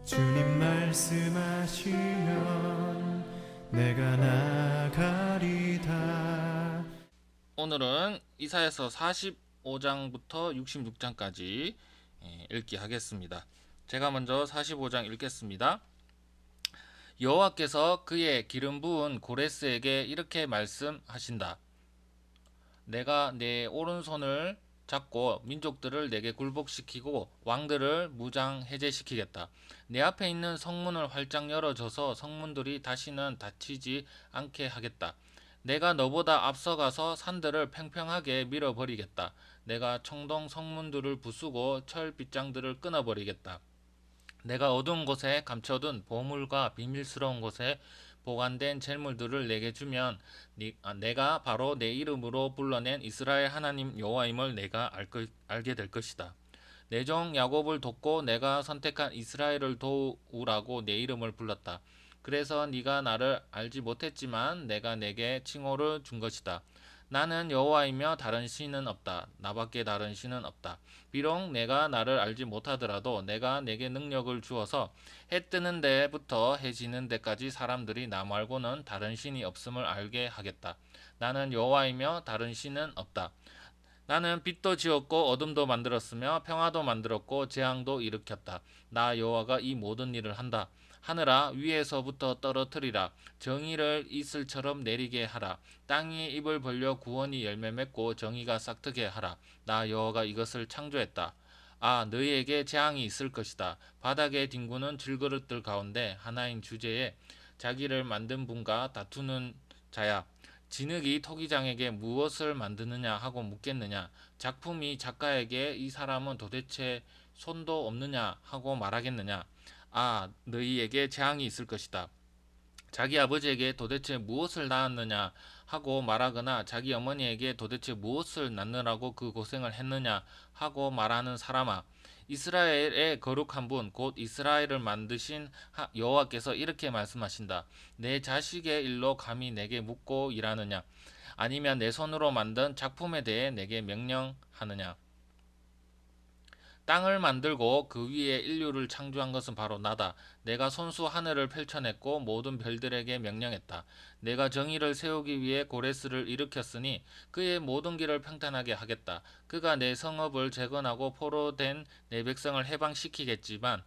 주님 말씀하시면 내가 나가리다. 오늘은 이사야서 45장부터 66장까지 읽기 하겠습니다. 제가 먼저 45장 읽겠습니다. 여호와께서 그의 기름 부은 고레스에게 이렇게 말씀하신다. 내가 내 오른손을 잡고 민족들을 내게 굴복시키고 왕들을 무장 해제시키겠다. 내 앞에 있는 성문을 활짝 열어줘서 성문들이 다시는 닫히지 않게 하겠다. 내가 너보다 앞서가서 산들을 팽팽하게 밀어버리겠다. 내가 청동 성문들을 부수고 철 빗장들을 끊어버리겠다. 내가 어두운 곳에 감춰둔 보물과 비밀스러운 곳에 보관된 재물들을 내게 주면 내가 바로 내 이름으로 불러낸 이스라엘 하나님 여호와임을 내가 알게 될 것이다. 내 종 야곱을 돕고 내가 선택한 이스라엘을 도우라고 내 이름을 불렀다. 그래서 네가 나를 알지 못했지만 내가 내게 칭호를 준 것이다. 나는 여호와이며 다른 신은 없다. 나밖에 다른 신은 없다. 비록 내가 나를 알지 못하더라도 내가 내게 능력을 주어서 해 뜨는 데부터 해 지는 데까지 사람들이 나 말고는 다른 신이 없음을 알게 하겠다. 나는 여호와이며 다른 신은 없다. 나는 빛도 지었고 어둠도 만들었으며 평화도 만들었고 재앙도 일으켰다. 나 여호와가 이 모든 일을 한다. 하늘아 위에서부터 떨어뜨리라. 정의를 이슬처럼 내리게 하라. 땅이 입을 벌려 구원이 열매 맺고 정의가 싹트게 하라. 나 여호와가 이것을 창조했다. 아 너희에게 재앙이 있을 것이다. 바닥의 뒹구는 질그릇들 가운데 하나인 주제에 자기를 만든 분과 다투는 자야. 진흙이 토기장에게 무엇을 만드느냐 하고 묻겠느냐. 작품이 작가에게 이 사람은 도대체 손도 없느냐 하고 말하겠느냐. 아 너희에게 재앙이 있을 것이다. 자기 아버지에게 도대체 무엇을 낳았느냐 하고 말하거나 자기 어머니에게 도대체 무엇을 낳느라고 그 고생을 했느냐 하고 말하는 사람아. 이스라엘의 거룩한 분 곧 이스라엘을 만드신 여호와께서 이렇게 말씀하신다. 내 자식의 일로 감히 내게 묻고 일하느냐. 아니면 내 손으로 만든 작품에 대해 내게 명령하느냐. 땅을 만들고 그 위에 인류를 창조한 것은 바로 나다. 내가 손수 하늘을 펼쳐냈고 모든 별들에게 명령했다. 내가 정의를 세우기 위해 고레스를 일으켰으니 그의 모든 길을 평탄하게 하겠다. 그가 내 성읍을 재건하고 포로된 내 백성을 해방시키겠지만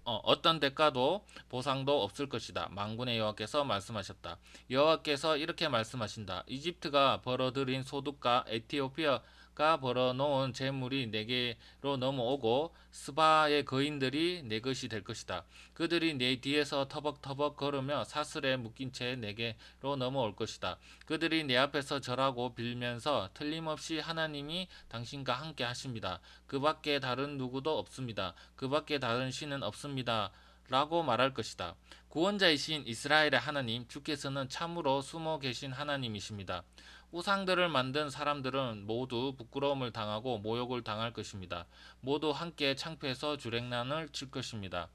어떤 대가도 보상도 없을 것이다. 만군의 여호와께서 말씀하셨다. 여호와께서 이렇게 말씀하신다. 이집트가 벌어들인 소득과 에티오피아가 벌어놓은 재물이 내게로 넘어오고 스바의 거인들이 내 것이 될 것이다. 그들이 내 뒤에서 터벅터벅 걸으며 사슬에 묶인 채 내게로 넘어올 것이다. 그들이 내 앞에서 절하고 빌면서 틀림없이 하나님이 당신과 함께 하십니다. 그 밖에 다른 누구도 없습니다. 그 밖에 다른 신은 없습니다. 라고 말할 것이다. 구원자이신 이스라엘의 하나님 주께서는 참으로 숨어 계신 하나님이십니다. 우상들을 만든 사람들은 모두 부끄러움을 당하고 모욕을 당할 것입니다. 모두 함께 창피해서 주랭난을 칠 것입니다.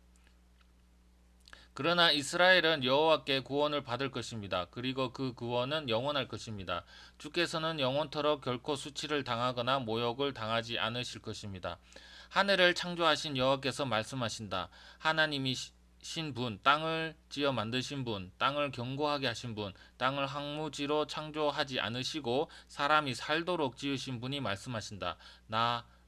그러나 이스라엘은 여호와께 구원을 받을 것입니다. 그리고 그 구원은 영원할 것입니다. 주께서는 영원토록 결코 수치를 당하거나 모욕을 당하지 않으실 것입니다. 하늘을 창조하신 여호와께서 말씀하신다. 하나님이신 분, 땅을 지어 만드신 분, 땅을 견고하게 하신 분, 땅을 황무지로 창조하지 않으시고 사람이 살도록 지으신 분이 말씀하신다.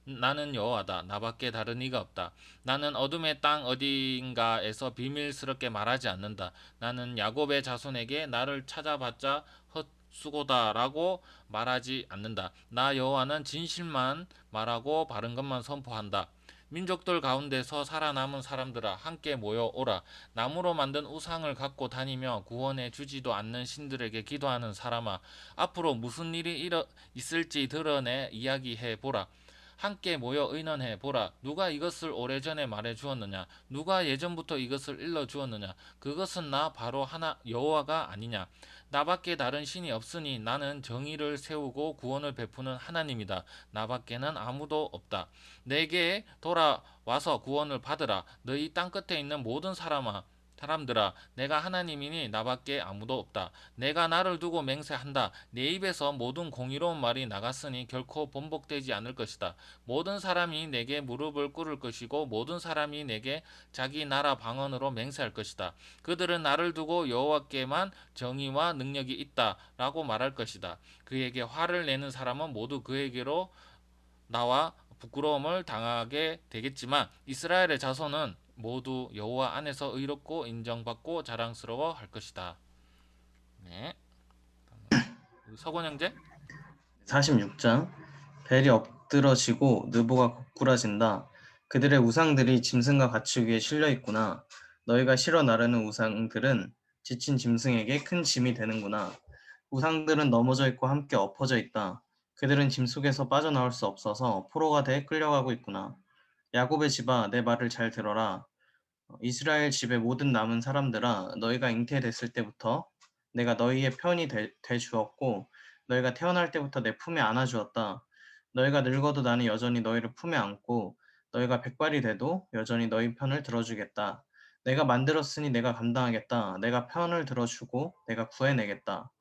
나는 여호와다. 나밖에 다른 이가 없다. 나는 어둠의 땅 어딘가에서 비밀스럽게 말하지 않는다. 나는 야곱의 자손에게 나를 찾아봤자 헛수고다라고 말하지 않는다. 나 여호와는 진실만 말하고 바른 것만 선포한다. 민족들 가운데서 살아남은 사람들아 함께 모여오라. 나무로 만든 우상을 갖고 다니며 구원해 주지도 않는 신들에게 기도하는 사람아, 앞으로 무슨 일이 있을지 드러내 이야기해 보라. 함께 모여 의논해 보라. 누가 이것을 오래전에 말해 주었느냐? 누가 예전부터 이것을 일러 주었느냐? 그것은 나 바로 하나 여호와가 아니냐? 나밖에 다른 신이 없으니 나는 정의를 세우고 구원을 베푸는 하나님이다. 나밖에는 아무도 없다. 내게 돌아와서 구원을 받으라. 너희 땅 끝에 있는 모든 사람아, 사람들아, 내가 하나님이니 나밖에 아무도 없다. 내가 나를 두고 맹세한다. 내 입에서 모든 공의로운 말이 나갔으니 결코 번복되지 않을 것이다. 모든 사람이 내게 무릎을 꿇을 것이고 모든 사람이 내게 자기 나라 방언으로 맹세할 것이다. 그들은 나를 두고 여호와께만 정의와 능력이 있다라고 말할 것이다. 그에게 화를 내는 사람은 모두 그에게로 나와 부끄러움을 당하게 되겠지만 이스라엘의 자손은 모두 여호와 안에서 의롭고 인정받고 자랑스러워 할 것이다. 네. 서권 형제? 46장 벨이 엎드러지고 느보가 고꾸라진다. 그들의 우상들이 짐승과 가축 위에 실려 있구나. 너희가 실어 나르는 우상들은 지친 짐승에게 큰 짐이 되는구나. 우상들은 넘어져 있고 함께 엎어져 있다. 그들은 짐 속에서 빠져나올 수 없어서 포로가 돼 끌려가고 있구나. 야곱의 집아, 내 말을 잘 들어라. 이스라엘 집의 모든 남은 사람들아, 너희가 잉태됐을 때부터 내가 너희의 편이 돼 주었고 너희가 태어날 때부터 내 품에 안아 주었다. 너희가 늙어도 나는 여전히 너희를 품에 안고 너희가 백발이 돼도 여전히 너희 편을 들어주겠다. 내가 만들었으니 내가 감당하겠다. 내가 편을 들어주고 내가 구해내겠다.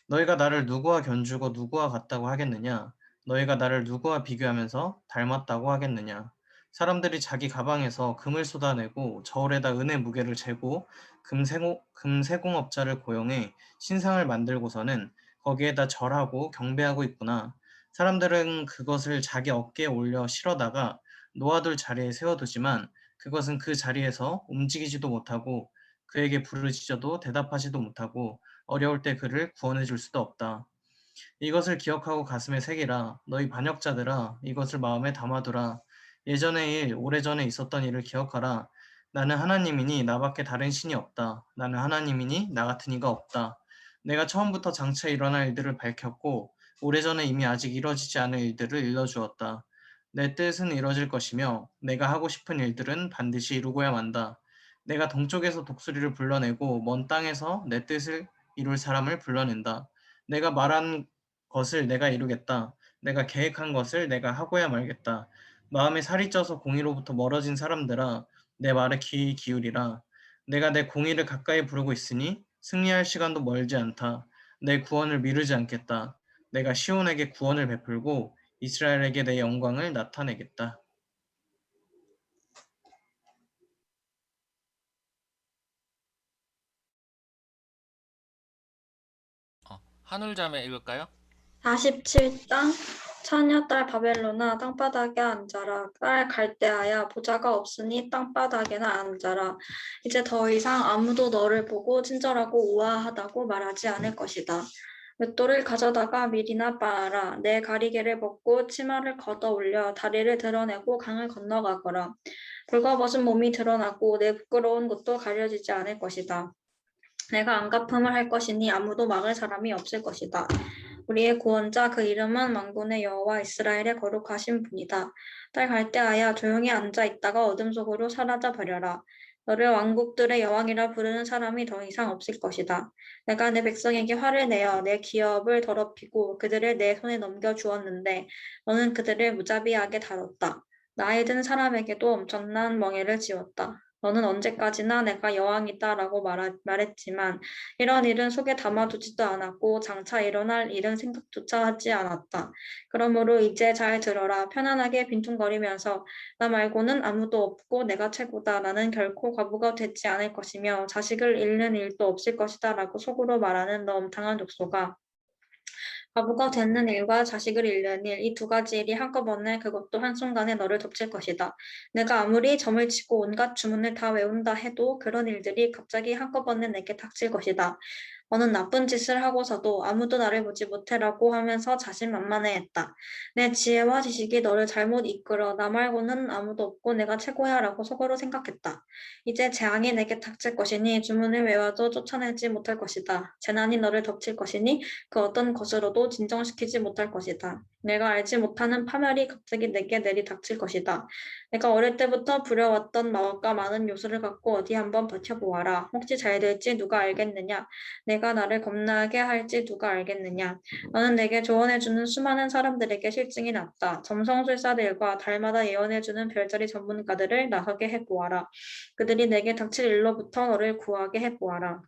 너희가 나를 누구와 견주고 누구와 같다고 하겠느냐? 너희가 나를 누구와 비교하면서 닮았다고 하겠느냐? 사람들이 자기 가방에서 금을 쏟아내고 저울에다 은의 무게를 재고 금세공업자를 고용해 신상을 만들고서는 거기에다 절하고 경배하고 있구나. 사람들은 그것을 자기 어깨에 올려 실어다가 놓아둘 자리에 세워두지만 그것은 그 자리에서 움직이지도 못하고 그에게 부르짖어도 대답하지도 못하고 어려울 때 그를 구원해 줄 수도 없다. 이것을 기억하고 가슴에 새기라. 너희 반역자들아, 이것을 마음에 담아두라. 예전의 일, 오래전에 있었던 일을 기억하라. 나는 하나님이니 나밖에 다른 신이 없다. 나는 하나님이니 나 같은 이가 없다. 내가 처음부터 장차 일어날 일들을 밝혔고 오래전에 이미 아직 이뤄지지 않을 일들을 일러주었다. 내 뜻은 이뤄질 것이며 내가 하고 싶은 일들은 반드시 이루고야 만다. 내가 동쪽에서 독수리를 불러내고 먼 땅에서 내 뜻을 이룰 사람을 불러낸다. 내가 말한 것을 내가 이루겠다. 내가 계획한 것을 내가 하고야 말겠다. 마음에 살이 쪄서 공의로부터 멀어진 사람들아, 내 말에 귀 기울이라. 내가 내 공의를 가까이 부르고 있으니 승리할 시간도 멀지 않다. 내 구원을 미루지 않겠다. 내가 시온에게 구원을 베풀고 이스라엘에게 내 영광을 나타내겠다. 하늘자매 읽을까요? 47장 처녀 딸 바벨론아 땅바닥에 앉아라. 딸 갈대아야 보자가 없으니 땅바닥에나 앉아라. 이제 더 이상 아무도 너를 보고 친절하고 우아하다고 말하지 않을 것이다. 맷돌을 가져다가 밀이나 빻아라. 내 가리개를 벗고 치마를 걷어 올려 다리를 드러내고 강을 건너가거라. 벌거벗은 몸이 드러나고 내 부끄러운 것도 가려지지 않을 것이다. 내가 안갚음을 할 것이니 아무도 막을 사람이 없을 것이다. 우리의 구원자 그 이름은 만군의 여호와 이스라엘의 거룩하신 분이다. 딸 갈대아야 조용히 앉아 있다가 어둠 속으로 사라져 버려라. 너를 왕국들의 여왕이라 부르는 사람이 더 이상 없을 것이다. 내가 내 백성에게 화를 내어 내 기업을 더럽히고 그들을 내 손에 넘겨 주었는데 너는 그들을 무자비하게 다뤘다. 나이 든 사람에게도 엄청난 멍에를 지었다. 너는 언제까지나 내가 여왕이다라고 말했지만 이런 일은 속에 담아두지도 않았고 장차 일어날 일은 생각조차 하지 않았다. 그러므로 이제 잘 들어라. 편안하게 빈둥거리면서 나 말고는 아무도 없고 내가 최고다. 나는 결코 과부가 되지 않을 것이며 자식을 잃는 일도 없을 것이다 라고 속으로 말하는 너 음탕한 족소가 과부가 되는 일과 자식을 잃는 일, 이 두 가지 일이 한꺼번에 그것도 한순간에 너를 덮칠 것이다. 내가 아무리 점을 치고 온갖 주문을 다 외운다 해도 그런 일들이 갑자기 한꺼번에 내게 닥칠 것이다. 어느 나쁜 짓을 하고서도 아무도 나를 보지 못해라고 하면서 자신만만해했다. 내 지혜와 지식이 너를 잘못 이끌어 나 말고는 아무도 없고 내가 최고야라고 속으로 생각했다. 이제 재앙이 내게 닥칠 것이니 주문을 외워도 쫓아내지 못할 것이다. 재난이 너를 덮칠 것이니 그 어떤 것으로도 진정시키지 못할 것이다. 내가 알지 못하는 파멸이 갑자기 내게 내리닥칠 것이다. 내가 어릴 때부터 부려왔던 마법과 많은 요술을 갖고 어디 한번 버텨보아라. 혹시 잘 될지 누가 알겠느냐? 내가 나를 겁나게 할지 누가 알겠느냐? 너는 내게 조언해주는 수많은 사람들에게 실증이 났다. 점성술사들과 달마다 예언해주는 별자리 전문가들을 나서게 해보아라. 그들이 내게 닥칠 일로부터 너를 구하게 해보아라.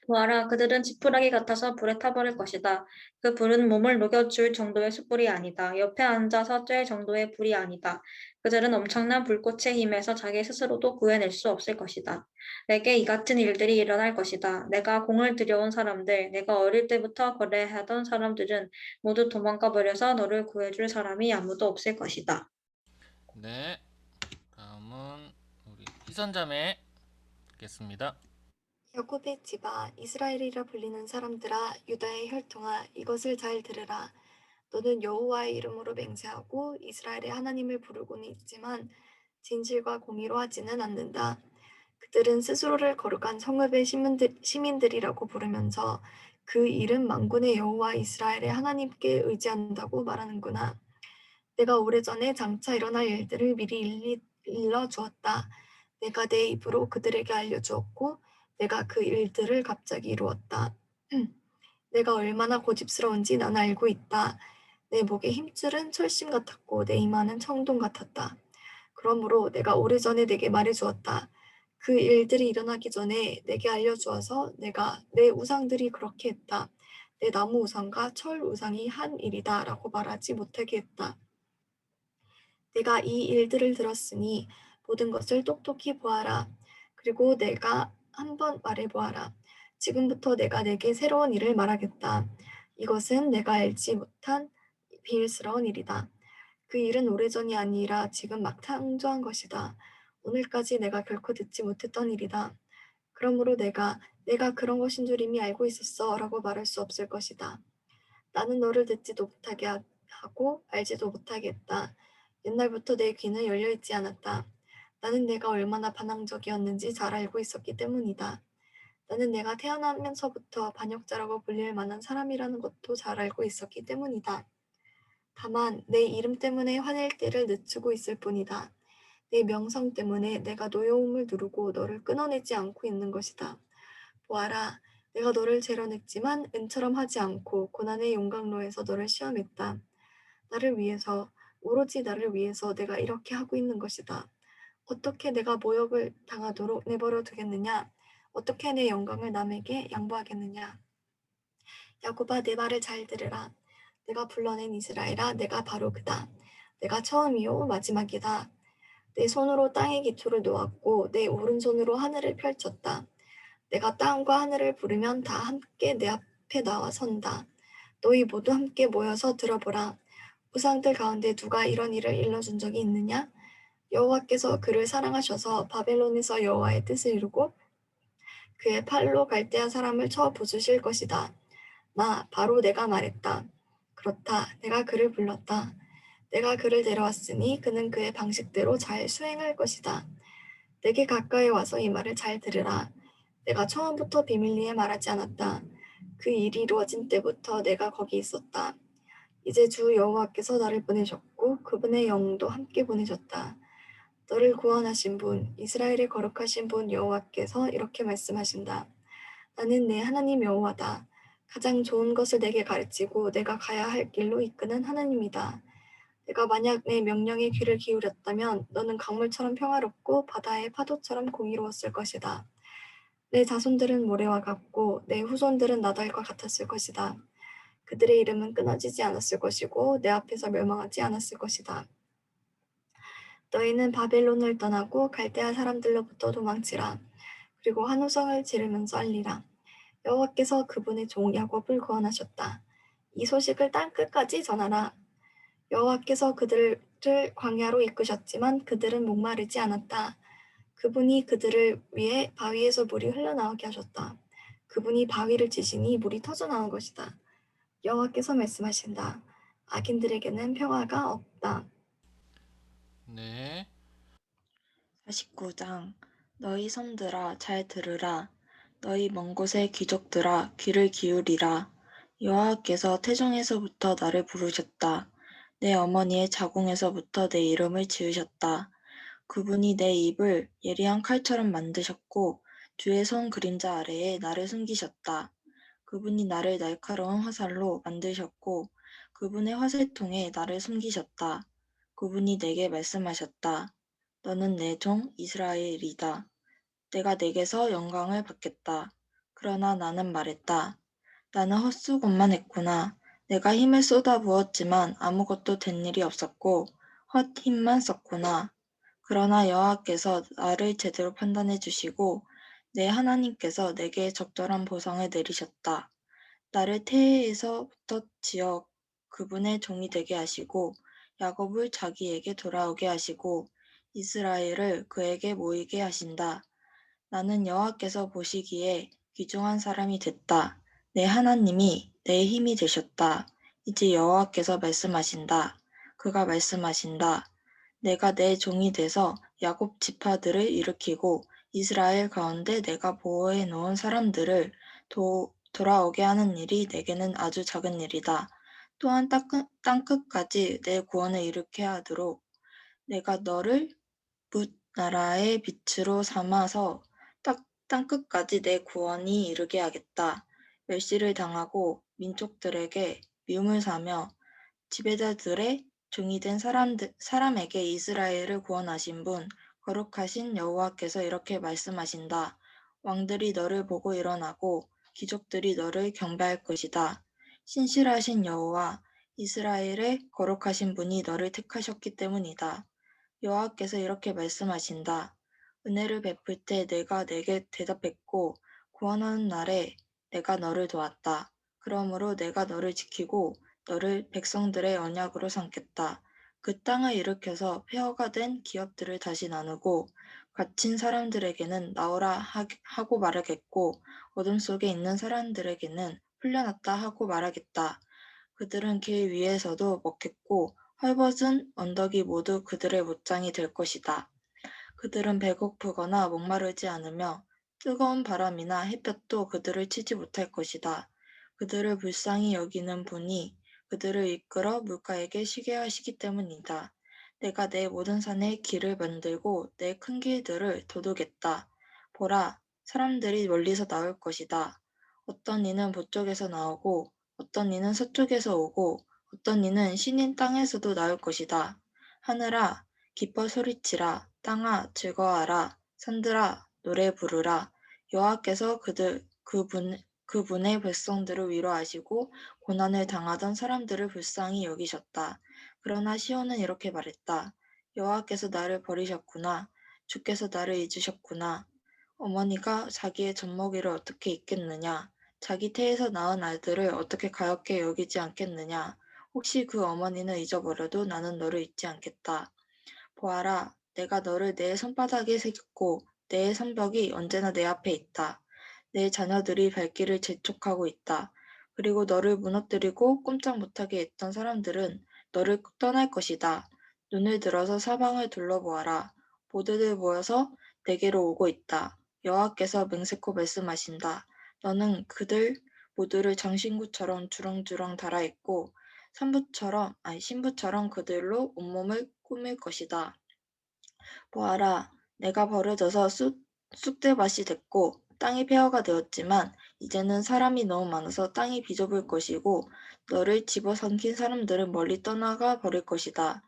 보아라, 그들은 지푸라기 같아서 불에 타버릴 것이다. 그 불은 몸을 녹여줄 정도의 숯불이 아니다. 옆에 앉아서 쬐 정도의 불이 아니다. 그들은 엄청난 불꽃의 힘에서 자기 스스로도 구해낼 수 없을 것이다. 내게 이 같은 일들이 일어날 것이다. 내가 공을 들여온 사람들, 내가 어릴 때부터 거래하던 사람들은 모두 도망가 버려서 너를 구해줄 사람이 아무도 없을 것이다. 네. 다음은 우리 희선자매 듣겠습니다. 야곱의 집아, 이스라엘이라 불리는 사람들아, 유다의 혈통아, 이것을 잘 들으라. 너는 여호와의 이름으로 맹세하고 이스라엘의 하나님을 부르고는 있지만 진실과 공의로 하지는 않는다. 그들은 스스로를 거룩한 성읍의 시민들이라고 부르면서 그 이름 만군의 여호와 이스라엘의 하나님께 의지한다고 말하는구나. 내가 오래전에 장차 일어날 일들을 미리 일러 주었다. 내가 내 입으로 그들에게 알려주었고 내가 그 일들을 갑자기 이루었다. 내가 얼마나 고집스러운지 난 알고 있다. 내 목의 힘줄은 철심 같았고 내 이마는 청동 같았다. 그러므로 내가 오래전에 내게 말해주었다. 그 일들이 일어나기 전에 내게 알려주어서 내가 내 우상들이 그렇게 했다. 내 나무 우상과 철 우상이 한 일이다 라고 말하지 못하게 했다. 내가 이 일들을 들었으니 모든 것을 똑똑히 보아라. 그리고 내가 한번 말해보아라. 지금부터 내가 내게 새로운 일을 말하겠다. 이것은 내가 알지 못한 비밀스러운 일이다. 그 일은 오래전이 아니라 지금 막 창조한 것이다. 오늘까지 내가 결코 듣지 못했던 일이다. 그러므로 내가 그런 것인 줄 이미 알고 있었어 라고 말할 수 없을 것이다. 나는 너를 듣지도 못하게 하고 알지도 못하게 했다. 옛날부터 내 귀는 열려 있지 않았다. 나는 내가 얼마나 반항적이었는지 잘 알고 있었기 때문이다. 나는 내가 태어나면서부터 반역자라고 불릴 만한 사람이라는 것도 잘 알고 있었기 때문이다. 다만 내 이름 때문에 화낼 때를 늦추고 있을 뿐이다. 내 명성 때문에 내가 노여움을 누르고 너를 끊어내지 않고 있는 것이다. 보아라, 내가 너를 재려냈지만 은처럼 하지 않고 고난의 용광로에서 너를 시험했다. 나를 위해서, 오로지 나를 위해서 내가 이렇게 하고 있는 것이다. 어떻게 내가 모욕을 당하도록 내버려 두겠느냐? 어떻게 내 영광을 남에게 양보하겠느냐? 야곱아, 내 말을 잘 들으라. 내가 불러낸 이스라엘아, 내가 바로 그다. 내가 처음이요 마지막이다. 내 손으로 땅의 기초를 놓았고 내 오른손으로 하늘을 펼쳤다. 내가 땅과 하늘을 부르면 다 함께 내 앞에 나와 선다. 너희 모두 함께 모여서 들어보라. 우상들 가운데 누가 이런 일을 일러준 적이 있느냐? 여호와께서 그를 사랑하셔서 바벨론에서 여호와의 뜻을 이루고 그의 팔로 갈대아 사람을 쳐 부수실 것이다. 바로 내가 말했다. 그렇다. 내가 그를 불렀다. 내가 그를 데려왔으니 그는 그의 방식대로 잘 수행할 것이다. 내게 가까이 와서 이 말을 잘 들으라. 내가 처음부터 비밀리에 말하지 않았다. 그 일이 이루어진 때부터 내가 거기 있었다. 이제 주 여호와께서 나를 보내셨고 그분의 영도 함께 보내셨다. 너를 구원하신 분, 이스라엘의 거룩하신 분 여호와께서 이렇게 말씀하신다. 나는 내 하나님 여호와다. 가장 좋은 것을 내게 가르치고 내가 가야 할 길로 이끄는 하나님이다. 내가 만약 내 명령에 귀를 기울였다면 너는 강물처럼 평화롭고 바다의 파도처럼 공의로웠을 것이다. 내 자손들은 모래와 같고 내 후손들은 나달과 같았을 것이다. 그들의 이름은 끊어지지 않았을 것이고 내 앞에서 멸망하지 않았을 것이다. 너희는 바벨론을 떠나고 갈대아 사람들로부터 도망치라. 그리고 한 우성을 지르면서 알리라. 여호와께서 그분의 종 야곱을 구원하셨다. 이 소식을 땅 끝까지 전하라. 여호와께서 그들을 광야로 이끄셨지만 그들은 목마르지 않았다. 그분이 그들을 위해 바위에서 물이 흘러나오게 하셨다. 그분이 바위를 치시니 물이 터져나온 것이다. 여호와께서 말씀하신다. 악인들에게는 평화가 없다. 네. 49장 너희 섬들아 잘 들으라. 너희 먼 곳의 귀족들아 귀를 기울이라. 여호와께서 태중에서부터 나를 부르셨다. 내 어머니의 자궁에서부터 내 이름을 지으셨다. 그분이 내 입을 예리한 칼처럼 만드셨고 주의 손 그림자 아래에 나를 숨기셨다. 그분이 나를 날카로운 화살로 만드셨고 그분의 화살통에 나를 숨기셨다. 그분이 내게 말씀하셨다. 너는 내 종 이스라엘이다. 내가 내게서 영광을 받겠다. 그러나 나는 말했다. 나는 헛수고만 했구나. 내가 힘을 쏟아부었지만 아무것도 된 일이 없었고 헛힘만 썼구나. 그러나 여호와께서 나를 제대로 판단해 주시고 내 하나님께서 내게 적절한 보상을 내리셨다. 나를 태에서부터 지어 그분의 종이 되게 하시고 야곱을 자기에게 돌아오게 하시고 이스라엘을 그에게 모이게 하신다. 나는 여호와께서 보시기에 귀중한 사람이 됐다. 내 하나님이 내 힘이 되셨다. 이제 여호와께서 말씀하신다. 그가 말씀하신다. 내가 내 종이 돼서 야곱 지파들을 일으키고 이스라엘 가운데 내가 보호해 놓은 사람들을 돌아오게 하는 일이 내게는 아주 작은 일이다. 또한 땅끝까지 내 구원을 일으켜 하도록 내가 너를 뭇 나라의 빛으로 삼아서 땅끝까지 내 구원이 이르게 하겠다. 멸시를 당하고 민족들에게 미움을 사며 지배자들의 종이 된 사람에게 이스라엘을 구원하신 분, 거룩하신 여호와께서 이렇게 말씀하신다. 왕들이 너를 보고 일어나고 귀족들이 너를 경배할 것이다. 신실하신 여호와, 이스라엘의 거룩하신 분이 너를 택하셨기 때문이다. 여호와께서 이렇게 말씀하신다. 은혜를 베풀 때 내가 내게 대답했고 구원하는 날에 내가 너를 도왔다. 그러므로 내가 너를 지키고 너를 백성들의 언약으로 삼겠다. 그 땅을 일으켜서 폐허가 된 기업들을 다시 나누고 갇힌 사람들에게는 나오라 하고 말하겠고 어둠 속에 있는 사람들에게는 풀려났다 하고 말하겠다. 그들은 길 위에서도 먹겠고 헐벗은 언덕이 모두 그들의 못장이 될 것이다. 그들은 배고프거나 목마르지 않으며 뜨거운 바람이나 햇볕도 그들을 치지 못할 것이다. 그들을 불쌍히 여기는 분이 그들을 이끌어 물가에게 쉬게 하시기 때문이다. 내가 내 모든 산에 길을 만들고 내 큰 길들을 도두겠다. 보라, 사람들이 멀리서 나올 것이다. 어떤 이는 북쪽에서 나오고 어떤 이는 서쪽에서 오고 어떤 이는 신인 땅에서도 나올 것이다. 하늘아, 기뻐 소리치라. 땅아, 즐거워하라. 산들아, 노래 부르라. 여호와께서 그분의 백성들을 위로하시고 고난을 당하던 사람들을 불쌍히 여기셨다. 그러나 시온은 이렇게 말했다. 여호와께서 나를 버리셨구나. 주께서 나를 잊으셨구나. 어머니가 자기의 젖먹이를 어떻게 잊겠느냐. 자기 태에서 낳은 아들을 어떻게 가엾게 여기지 않겠느냐. 혹시 그 어머니는 잊어버려도 나는 너를 잊지 않겠다. 보아라, 내가 너를 내 손바닥에 새겼고 내 성벽이 언제나 내 앞에 있다. 내 자녀들이 발길을 재촉하고 있다. 그리고 너를 무너뜨리고 꼼짝 못하게 했던 사람들은 너를 떠날 것이다. 눈을 들어서 사방을 둘러보아라. 모두들 모여서 내게로 오고 있다. 여호와께서 맹세코 말씀하신다. 너는 그들 모두를 장신구처럼 주렁주렁 달아있고 신부처럼 그들로 온몸을 꾸밀 것이다. 보아라, 내가 버려져서 쑥대밭이 됐고 땅이 폐허가 되었지만 이제는 사람이 너무 많아서 땅이 비좁을 것이고 너를 집어삼킨 사람들은 멀리 떠나가 버릴 것이다.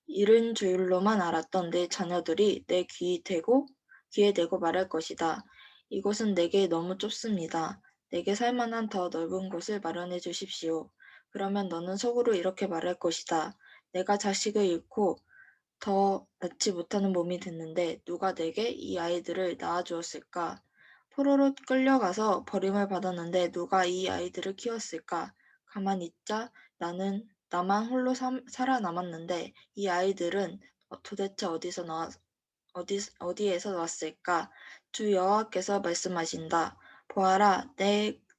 이른 줄로만 알았던 내 자녀들이 내 귀에 대고 말할 것이다. 이곳은 내게 너무 좁습니다. 내게 살만한 더 넓은 곳을 마련해 주십시오. 그러면 너는 속으로 이렇게 말할 것이다. 내가 자식을 잃고 더 낳지 못하는 몸이 됐는데 누가 내게 이 아이들을 낳아주었을까? 포로로 끌려가서 버림을 받았는데 누가 이 아이들을 키웠을까? 가만히 있자 나만 홀로 살아남았는데 이 아이들은 도대체 어디에서 나왔을까? 주 여호와께서 말씀하신다. 보아라,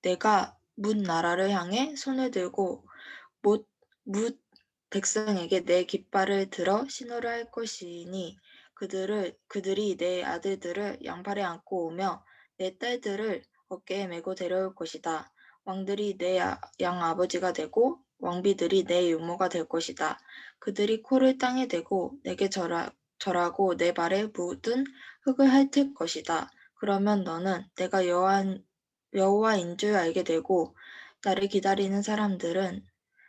내가 뭇 나라를 향해 손을 들고 뭇 백성에게 내 깃발을 들어 신호를 할 것이니 그들이 내 아들들을 양팔에 안고 오며 내 딸들을 어깨에 메고 데려올 것이다. 왕들이 내 양아버지가 되고 왕비들이 내 유모가 될 것이다. 그들이 코를 땅에 대고 내게 절하고 내 발에 묻은 흙을 핥을 것이다. 그러면 너는 내가 여호와인 줄 알게 되고 나를 기다리는 사람들은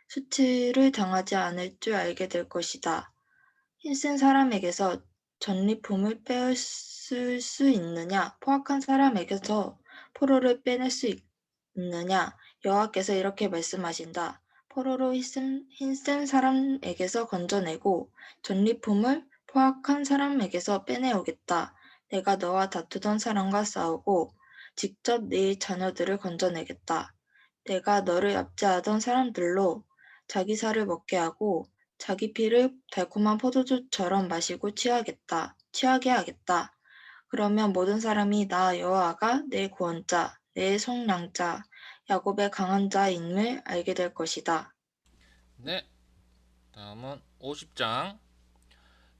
수치를 당하지 않을 줄 알게 될 것이다. 힘센 사람에게서 전리품을 빼앗을 수 있느냐? 포악한 사람에게서 포로를 빼낼 수 있느냐? 여호와께서 이렇게 말씀하신다. 포로로 힘센 사람에게서 건져내고 전리품을 포악한 사람에게서 빼내오겠다. 내가 너와 다투던 사람과 싸우고 직접 네 자녀들을 건져내겠다. 내가 너를 압제하던 사람들로 자기 살을 먹게 하고 자기 피를 달콤한 포도주처럼 마시고 취하게 하겠다. 그러면 모든 사람이 나 여호와가 내 구원자, 내 속량자, 야곱의 강한 자임을 알게 될 것이다. 네, 다음은 50장.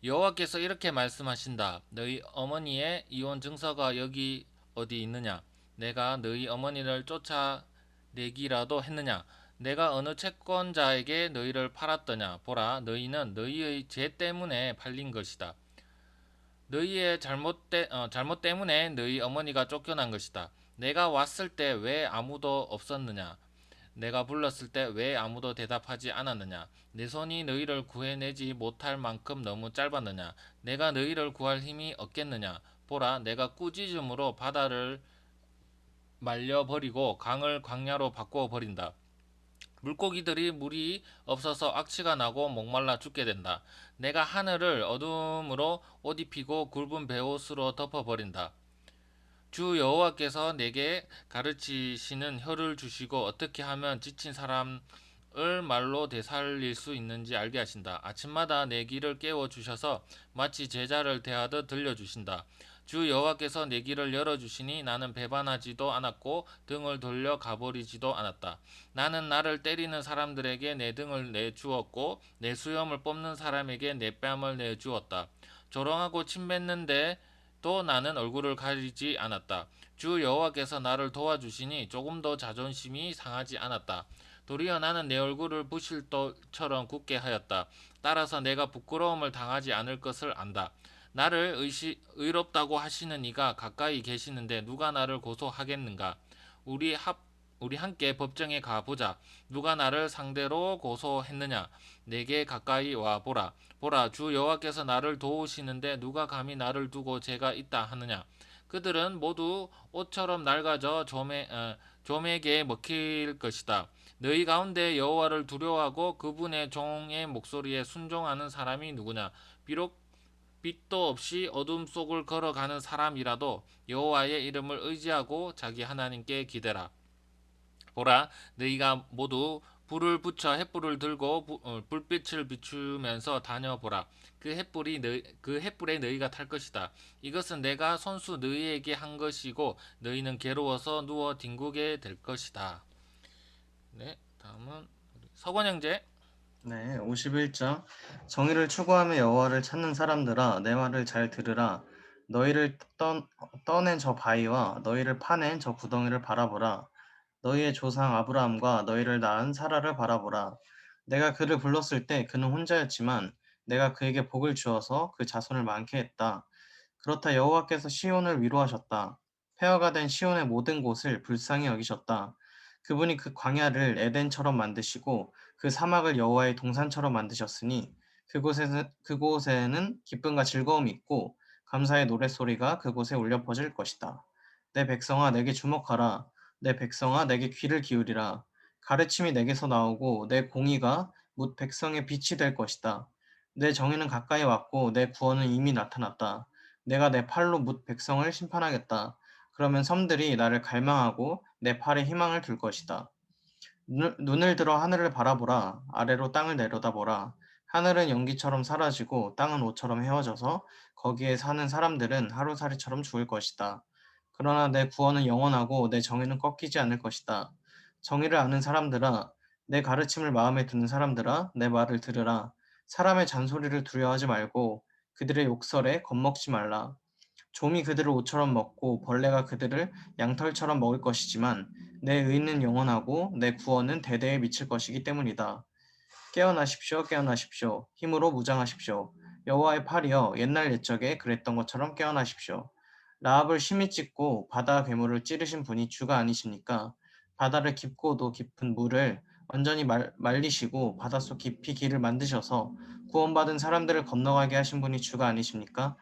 여호와께서 이렇게 말씀하신다. 너희 어머니의 이혼 증서가 여기 어디 있느냐? 내가 너희 어머니를 쫓아내기라도 했느냐? 내가 어느 채권자에게 너희를 팔았더냐? 보라, 너희는 너희의 죄 때문에 팔린 것이다. 너희의 잘못 때문에 너희 어머니가 쫓겨난 것이다. 내가 왔을 때 왜 아무도 없었느냐? 내가 불렀을 때 왜 아무도 대답하지 않았느냐? 내 손이 너희를 구해내지 못할 만큼 너무 짧았느냐? 내가 너희를 구할 힘이 없겠느냐? 보라, 내가 꾸짖음으로 바다를 말려버리고 강을 광야로 바꾸어버린다. 물고기들이 물이 없어서 악취가 나고 목말라 죽게 된다. 내가 하늘을 어둠으로 옷 입히고 굵은 베옷으로 덮어버린다. 주 여호와께서 내게 가르치시는 혀를 주시고 어떻게 하면 지친 사람을 말로 되살릴 수 있는지 알게 하신다. 아침마다 내 귀를 깨워 주셔서 마치 제자를 대하듯 들려주신다. 주 여호와께서 내 귀를 열어주시니 나는 배반하지도 않았고 등을 돌려 가버리지도 않았다. 나는 나를 때리는 사람들에게 내 등을 내주었고 내 수염을 뽑는 사람에게 내 뺨을 내주었다. 조롱하고 침뱉는데 또 나는 얼굴을 가리지 않았다. 주 여호와께서 나를 도와주시니 조금도 자존심이 상하지 않았다. 도리어 나는 내 얼굴을 부실돌처럼 굳게 하였다. 따라서 내가 부끄러움을 당하지 않을 것을 안다. 나를 의롭다고 하시는 이가 가까이 계시는데 누가 나를 고소하겠는가? 우리 함께 법정에 가보자. 누가 나를 상대로 고소했느냐? 내게 가까이 와 보라. 보라, 주 여호와께서 나를 도우시는데 누가 감히 나를 두고 죄가 있다 하느냐? 그들은 모두 옷처럼 낡아져 좀에게 먹힐 것이다. 너희 가운데 여호와를 두려워하고 그분의 종의 목소리에 순종하는 사람이 누구냐? 비록 빛도 없이 어둠 속을 걸어가는 사람이라도 여호와의 이름을 의지하고 자기 하나님께 기대라. 보라, 너희가 모두 불을 붙여 횃불을 들고 불빛을 비추면서 다녀보라. 그 횃불에 너희가 탈 것이다. 이것은 내가 손수 너희에게 한 것이고 너희는 괴로워서 누워 뒹구게 될 것이다. 네, 다음은 서건 형제. 네, 51장. 정의를 추구하며 여호와를 찾는 사람들아, 내 말을 잘 들으라. 너희를 떠낸 저 바위와 너희를 파낸 저 구덩이를 바라보라. 너희의 조상 아브라함과 너희를 낳은 사라를 바라보라. 내가 그를 불렀을 때 그는 혼자였지만 내가 그에게 복을 주어서 그 자손을 많게 했다. 그렇다 여호와께서 시온을 위로하셨다. 폐허가 된 시온의 모든 곳을 불쌍히 여기셨다. 그분이 그 광야를 에덴처럼 만드시고 그 사막을 여호와의 동산처럼 만드셨으니 그곳에는 기쁨과 즐거움이 있고 감사의 노랫소리가 그곳에 울려 퍼질 것이다. 내 백성아 내게 주목하라. 내 백성아 내게 귀를 기울이라. 가르침이 내게서 나오고 내 공의가 뭇 백성의 빛이 될 것이다. 내 정의는 가까이 왔고 내 구원은 이미 나타났다. 내가 내 팔로 뭇 백성을 심판하겠다. 그러면 섬들이 나를 갈망하고 내 팔에 희망을 둘 것이다. 눈을 들어 하늘을 바라보라. 아래로 땅을 내려다보라. 하늘은 연기처럼 사라지고 땅은 옷처럼 헤어져서 거기에 사는 사람들은 하루살이처럼 죽을 것이다. 그러나 내 구원은 영원하고 내 정의는 꺾이지 않을 것이다. 정의를 아는 사람들아, 내 가르침을 마음에 두는 사람들아, 내 말을 들으라. 사람의 잔소리를 두려워하지 말고 그들의 욕설에 겁먹지 말라. 좀이 그들을 옷처럼 먹고 벌레가 그들을 양털처럼 먹을 것이지만 내 의는 영원하고 내 구원은 대대에 미칠 것이기 때문이다. 깨어나십시오, 깨어나십시오. 힘으로 무장하십시오. 여호와의 팔이여 옛날 옛적에 그랬던 것처럼 깨어나십시오. 라합을 심히 찢고 바다 괴물을 찌르신 분이 주가 아니십니까? 바다를 깊고도 깊은 물을 완전히 말리시고 바닷속 깊이 길을 만드셔서 구원받은 사람들을 건너가게 하신 분이 주가 아니십니까?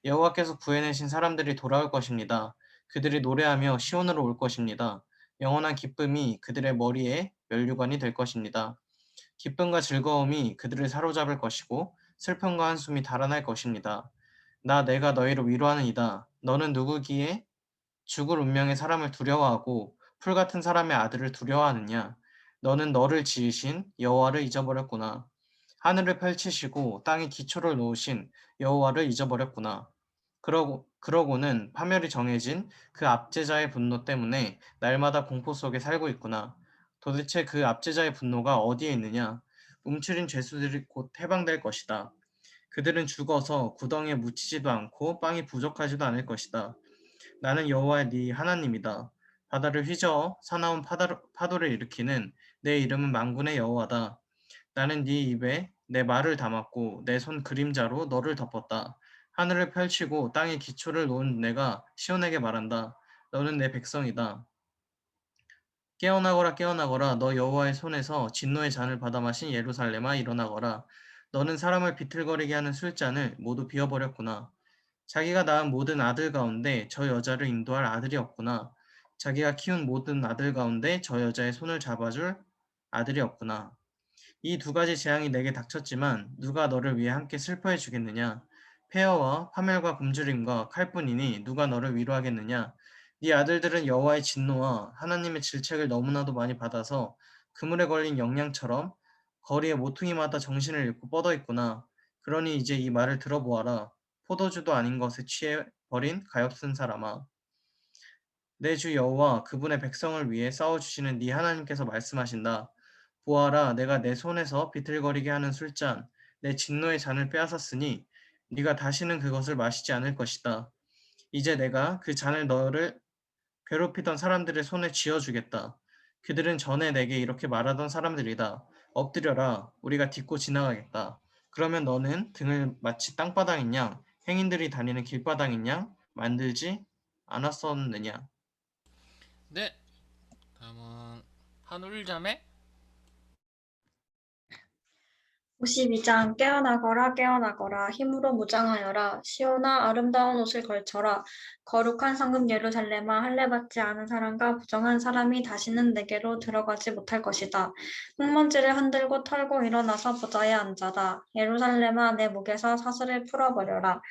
여호와께서 구해내신 사람들이 돌아올 것입니다. 그들이 노래하며 시온으로 올 것입니다. 영원한 기쁨이 그들의 머리에 면류관이 될 것입니다. 기쁨과 즐거움이 그들을 사로잡을 것이고 슬픔과 한숨이 달아날 것입니다. 내가 너희를 위로하느니다. 너는 누구기에 죽을 운명의 사람을 두려워하고 풀 같은 사람의 아들을 두려워하느냐? 너는 너를 지으신 여호와를 잊어버렸구나. 하늘을 펼치시고 땅에 기초를 놓으신 여호와를 잊어버렸구나. 그러고는 파멸이 정해진 그 압제자의 분노 때문에 날마다 공포 속에 살고 있구나. 도대체 그 압제자의 분노가 어디에 있느냐? 움츠린 죄수들이 곧 해방될 것이다. 그들은 죽어서 구덩이에 묻히지도 않고 빵이 부족하지도 않을 것이다. 나는 여호와의 네 하나님이다. 바다를 휘저어 사나운 파도를 일으키는 내 이름은 만군의 여호와다. 나는 네 입에 내 말을 담았고 내 손 그림자로 너를 덮었다. 하늘을 펼치고 땅에 기초를 놓은 내가 시온에게 말한다. 너는 내 백성이다. 깨어나거라 깨어나거라 너 여호와의 손에서 진노의 잔을 받아 마신 예루살렘아 일어나거라. 너는 사람을 비틀거리게 하는 술잔을 모두 비워버렸구나. 자기가 낳은 모든 아들 가운데 저 여자를 인도할 아들이 없구나. 자기가 키운 모든 아들 가운데 저 여자의 손을 잡아줄 아들이 없구나. 이 두 가지 재앙이 내게 닥쳤지만 누가 너를 위해 함께 슬퍼해 주겠느냐? 폐허와 파멸과 굶주림과 칼뿐이니 누가 너를 위로하겠느냐? 네 아들들은 여호와의 진노와 하나님의 질책을 너무나도 많이 받아서 그물에 걸린 영양처럼 거리의 모퉁이마다 정신을 잃고 뻗어 있구나. 그러니 이제 이 말을 들어보아라. 포도주도 아닌 것에 취해 버린 가엾은 사람아. 내 주 여호와 그분의 백성을 위해 싸워주시는 네 하나님께서 말씀하신다. 보아라, 내가 내 손에서 비틀거리게 하는 술잔, 내 진노의 잔을 빼앗았으니 네가 다시는 그것을 마시지 않을 것이다. 이제 내가 그 잔을 너를 괴롭히던 사람들의 손에 쥐어주겠다. 그들은 전에 내게 이렇게 말하던 사람들이다. 엎드려라, 우리가 딛고 지나가겠다. 그러면 너는 등을 마치 땅바닥인 양, 행인들이 다니는 길바닥인 양 만들지 않았었느냐? 네, 다음은 한울자매. 52장 깨어나거라 깨어나거라 힘으로 무장하여라 시온아 아름다운 옷을 걸쳐라 거룩한 성읍 예루살렘아 할례받지 않은 사람과 부정한 사람이 다시는 내게로 들어가지 못할 것이다. 흙먼지를 흔들고 털고 일어나서 보좌에 앉아라. 예루살렘아 내 목에서 사슬을 풀어버려라.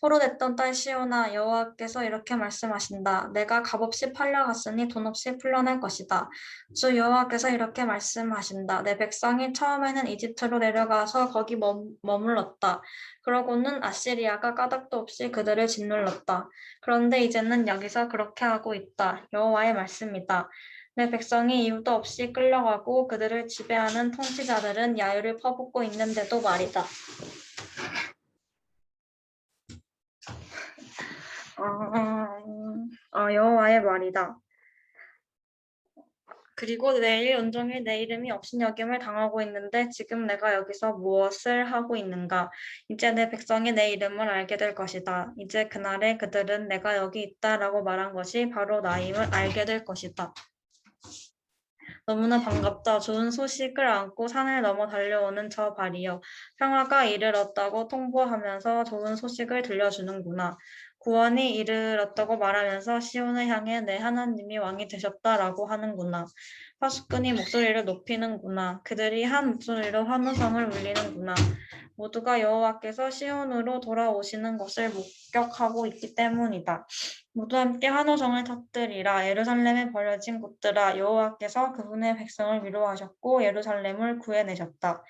포로됐던 딸 시온아 여호와께서 이렇게 말씀하신다. 내가 값없이 팔려갔으니 돈없이 풀려날 것이다. 주 여호와께서 이렇게 말씀하신다. 내 백성이 처음에는 이집트로 내려가서 거기 머물렀다. 그러고는 아시리아가 까닭도 없이 그들을 짓눌렀다. 그런데 이제는 여기서 그렇게 하고 있다. 여호와의 말씀이다. 내 백성이 이유도 없이 끌려가고 그들을 지배하는 통치자들은 야유를 퍼붓고 있는데도 말이다. 여호와의 말이다. 그리고 내일 온종일 내 이름이 업신여김을 당하고 있는데 지금 내가 여기서 무엇을 하고 있는가? 이제 내 백성이 내 이름을 알게 될 것이다. 이제 그날에 그들은 내가 여기 있다라고 말한 것이 바로 나임을 알게 될 것이다. 너무나 반갑다. 좋은 소식을 안고 산을 넘어 달려오는 저 발이여. 평화가 이르렀다고 통보하면서 좋은 소식을 들려주는구나. 구원이 이르렀다고 말하면서 시온을 향해 내 하나님이 왕이 되셨다라고 하는구나. 파수꾼이 목소리를 높이는구나. 그들이 한 목소리로 환호성을 울리는구나. 모두가 여호와께서 시온으로 돌아오시는 것을 목격하고 있기 때문이다. 모두 함께 환호성을 터뜨리라. 예루살렘에 버려진 곳들아 여호와께서 그분의 백성을 위로하셨고 예루살렘을 구해내셨다.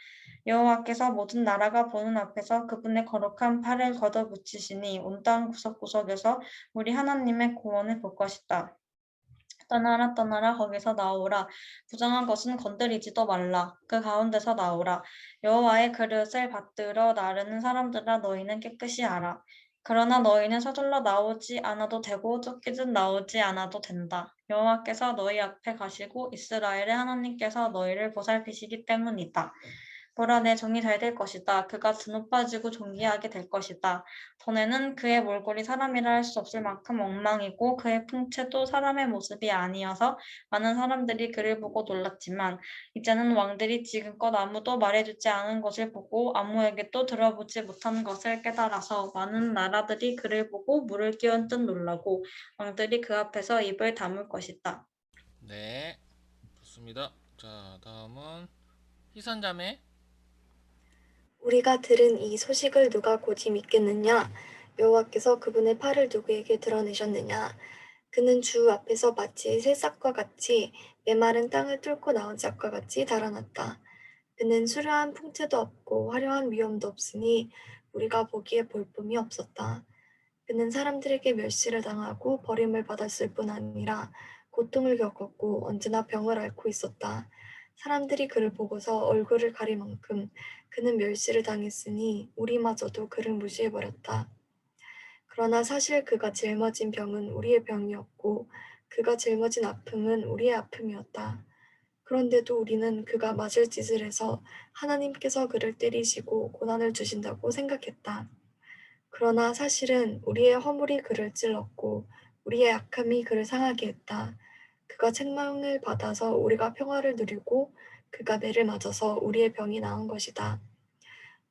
여호와께서 모든 나라가 보는 앞에서 그분의 거룩한 팔을 걷어붙이시니 온 땅 구석구석에서 우리 하나님의 구원을 볼 것이다. 떠나라 떠나라 거기서 나오라. 부정한 것은 건드리지도 말라. 그 가운데서 나오라. 여호와의 그릇을 받들어 나르는 사람들아 너희는 깨끗이 알아. 그러나 너희는 서둘러 나오지 않아도 되고 쫓기듯 나오지 않아도 된다. 여호와께서 너희 앞에 가시고 이스라엘의 하나님께서 너희를 보살피시기 때문이다. 보라, 내 종이 잘 될 것이다. 그가 드높 빠지고 존귀하게 될 것이다. 전에는 그의 몰골이 사람이라 할 수 없을 만큼 엉망이고 그의 풍채도 사람의 모습이 아니어서 많은 사람들이 그를 보고 놀랐지만 이제는 왕들이 지금껏 아무도 말해주지 않은 것을 보고 아무에게도 들어보지 못한 것을 깨달아서 많은 나라들이 그를 보고 물을 끼얹듯 놀라고 왕들이 그 앞에서 입을 다물 것이다. 네, 좋습니다. 자, 다음은 희선자매. 우리가 들은 이 소식을 누가 곧이 믿겠느냐? 여호와께서 그분의 팔을 누구에게 드러내셨느냐? 그는 주 앞에서 마치 새싹과 같이 메마른 땅을 뚫고 나온 짝과 같이 달아났다. 그는 수려한 풍채도 없고 화려한 위엄도 없으니 우리가 보기에 볼품이 없었다. 그는 사람들에게 멸시를 당하고 버림을 받았을 뿐 아니라 고통을 겪었고 언제나 병을 앓고 있었다. 사람들이 그를 보고서 얼굴을 가릴 만큼 그는 멸시를 당했으니 우리마저도 그를 무시해버렸다. 그러나 사실 그가 짊어진 병은 우리의 병이었고 그가 짊어진 아픔은 우리의 아픔이었다. 그런데도 우리는 그가 맞을 짓을 해서 하나님께서 그를 때리시고 고난을 주신다고 생각했다. 그러나 사실은 우리의 허물이 그를 찔렀고 우리의 약함이 그를 상하게 했다. 그가 책망을 받아서 우리가 평화를 누리고 그가 매를 맞아서 우리의 병이 나은 것이다.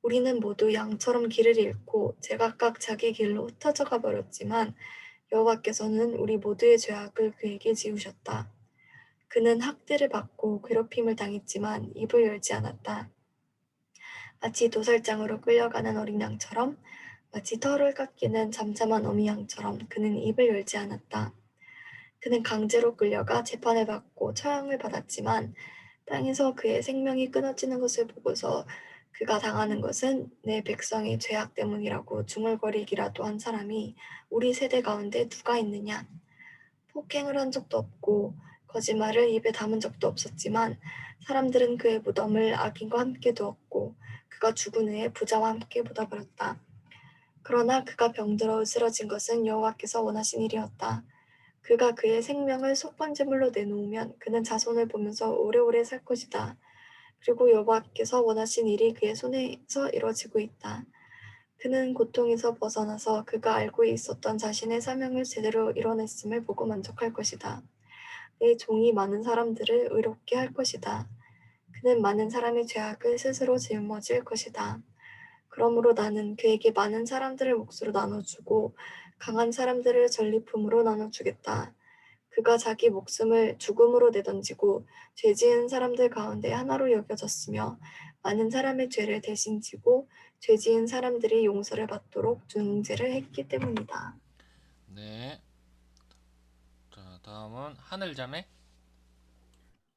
우리는 모두 양처럼 길을 잃고 제각각 자기 길로 흩어져 가버렸지만 여호와께서는 우리 모두의 죄악을 그에게 지우셨다. 그는 학대를 받고 괴롭힘을 당했지만 입을 열지 않았다. 마치 도살장으로 끌려가는 어린 양처럼 마치 털을 깎이는 잠잠한 어미 양처럼 그는 입을 열지 않았다. 그는 강제로 끌려가 재판을 받고 처형을 받았지만 땅에서 그의 생명이 끊어지는 것을 보고서 그가 당하는 것은 내 백성의 죄악 때문이라고 중얼거리기라도 한 사람이 우리 세대 가운데 누가 있느냐? 폭행을 한 적도 없고 거짓말을 입에 담은 적도 없었지만 사람들은 그의 무덤을 악인과 함께 두었고 그가 죽은 후에 부자와 함께 묻어버렸다. 그러나 그가 병들어 으스러진 것은 여호와께서 원하신 일이었다. 그가 그의 생명을 속번제물로 내놓으면 그는 자손을 보면서 오래오래 살 것이다. 그리고 여호와께서 원하신 일이 그의 손에서 이루어지고 있다. 그는 고통에서 벗어나서 그가 알고 있었던 자신의 사명을 제대로 이뤄냈음을 보고 만족할 것이다. 내 종이 많은 사람들을 의롭게 할 것이다. 그는 많은 사람의 죄악을 스스로 짊어질 것이다. 그러므로 나는 그에게 많은 사람들을 몫으로 나눠주고 강한 사람들을 전리품으로 나눠주겠다. 그가 자기 목숨을 죽음으로 내던지고 죄 지은 사람들 가운데 하나로 여겨졌으며 많은 사람의 죄를 대신 지고 죄 지은 사람들이 용서를 받도록 중재를 했기 때문이다. 네. 자, 다음은 하늘자매.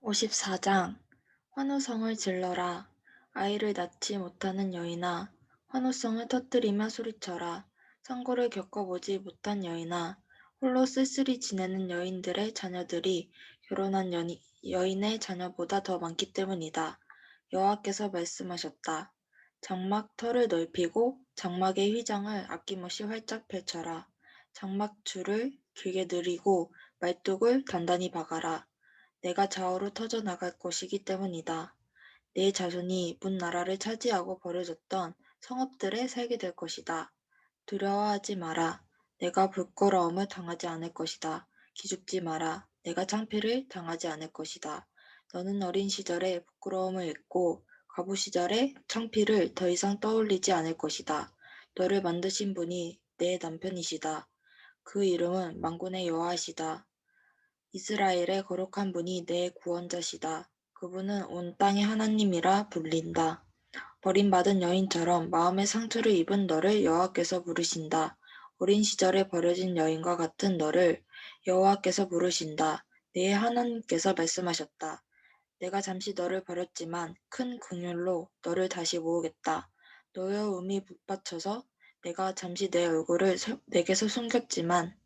54장 환호성을 질러라. 아이를 낳지 못하는 여인아, 환호성을 터뜨리며 소리쳐라. 상고를 겪어보지 못한 여인아, 홀로 쓸쓸히 지내는 여인들의 자녀들이 결혼한 여인의 자녀보다 더 많기 때문이다. 여호와께서 말씀하셨다. 장막 털을 넓히고 장막의 휘장을 아낌없이 활짝 펼쳐라. 장막 줄을 길게 늘리고 말뚝을 단단히 박아라. 내가 좌우로 터져 나갈 것이기 때문이다. 내 자손이 문 나라를 차지하고 버려졌던 성읍들에 살게 될 것이다. 두려워하지 마라. 내가 부끄러움을 당하지 않을 것이다. 기죽지 마라. 내가 창피를 당하지 않을 것이다. 너는 어린 시절에 부끄러움을 잊고 과부 시절의 창피를 더 이상 떠올리지 않을 것이다. 너를 만드신 분이 내 남편이시다. 그 이름은 만군의 여호와시다. 이스라엘의 거룩한 분이 내 구원자시다. 그분은 온 땅의 하나님이라 불린다. 버림받은 여인처럼 마음의 상처를 입은 너를 여호와께서 부르신다. 어린 시절에 버려진 여인과 같은 너를 여호와께서 부르신다. 네 하나님께서 말씀하셨다. 내가 잠시 너를 버렸지만 큰 긍휼로 너를 다시 모으겠다. 너의 음이 북받쳐서 내가 잠시 내 얼굴을 내게서 숨겼지만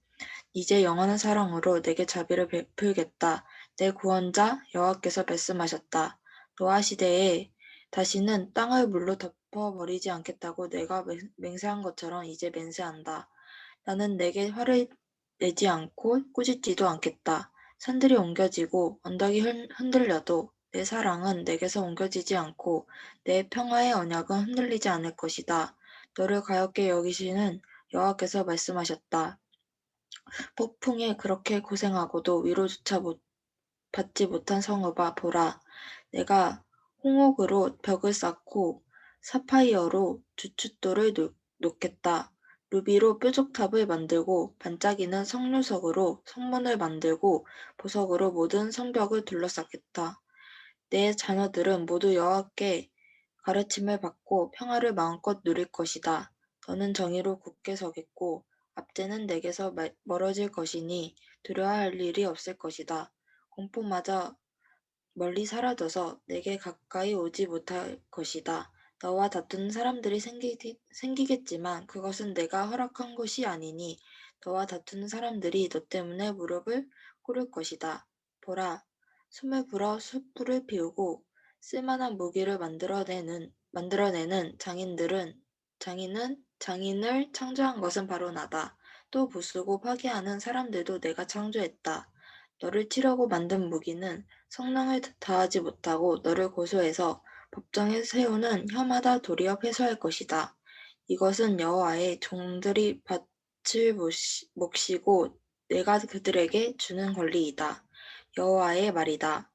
이제 영원한 사랑으로 내게 자비를 베풀겠다. 내 구원자 여호와께서 말씀하셨다. 노아 시대에 다시는 땅을 물로 덮어버리지 않겠다고 내가 맹세한 것처럼 이제 맹세한다. 나는 내게 화를 내지 않고 꾸짖지도 않겠다. 산들이 옮겨지고 언덕이 흔들려도 내 사랑은 내게서 옮겨지지 않고 내 평화의 언약은 흔들리지 않을 것이다. 너를 가엾게 여기시는 여호와께서 말씀하셨다. 폭풍에 그렇게 고생하고도 위로조차 받지 못한 성읍아 보라. 내가 홍옥으로 벽을 쌓고 사파이어로 주춧돌을 놓겠다. 루비로 뾰족탑을 만들고 반짝이는 석류석으로 성문을 만들고 보석으로 모든 성벽을 둘러싸겠다. 내 자녀들은 모두 여호와께 가르침을 받고 평화를 마음껏 누릴 것이다. 너는 정의로 굳게 서겠고 압제는 내게서 멀어질 것이니 두려워할 일이 없을 것이다. 공포마저 멀리 사라져서 내게 가까이 오지 못할 것이다. 너와 다투는 사람들이 생기겠지만 그것은 내가 허락한 것이 아니니 너와 다투는 사람들이 너 때문에 무릎을 꿇을 것이다. 보라, 숨을 불어 숯불을 피우고 쓸만한 무기를 만들어내는 장인을 창조한 것은 바로 나다. 또 부수고 파괴하는 사람들도 내가 창조했다. 너를 치려고 만든 무기는 성능을 다하지 못하고 너를 고소해서 법정에 세우는 혀마다 도리어 패소할 것이다. 이것은 여호와의 종들이 밭을 몫이고 내가 그들에게 주는 권리이다. 여호와의 말이다.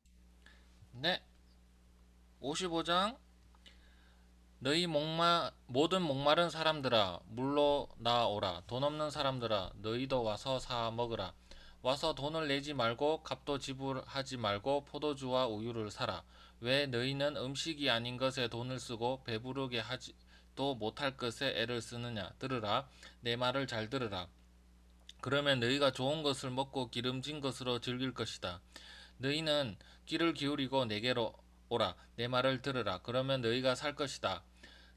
네, 55장. 너희 모든 목마른 사람들아 물로 나오라. 돈 없는 사람들아 너희도 와서 사 먹으라. 와서 돈을 내지 말고 값도 지불하지 말고 포도주와 우유를 사라. 왜 너희는 음식이 아닌 것에 돈을 쓰고 배부르게 하지도 못할 것에 애를 쓰느냐. 들으라. 내 말을 잘 들으라. 그러면 너희가 좋은 것을 먹고 기름진 것으로 즐길 것이다. 너희는 귀를 기울이고 내게로 오라. 내 말을 들으라. 그러면 너희가 살 것이다.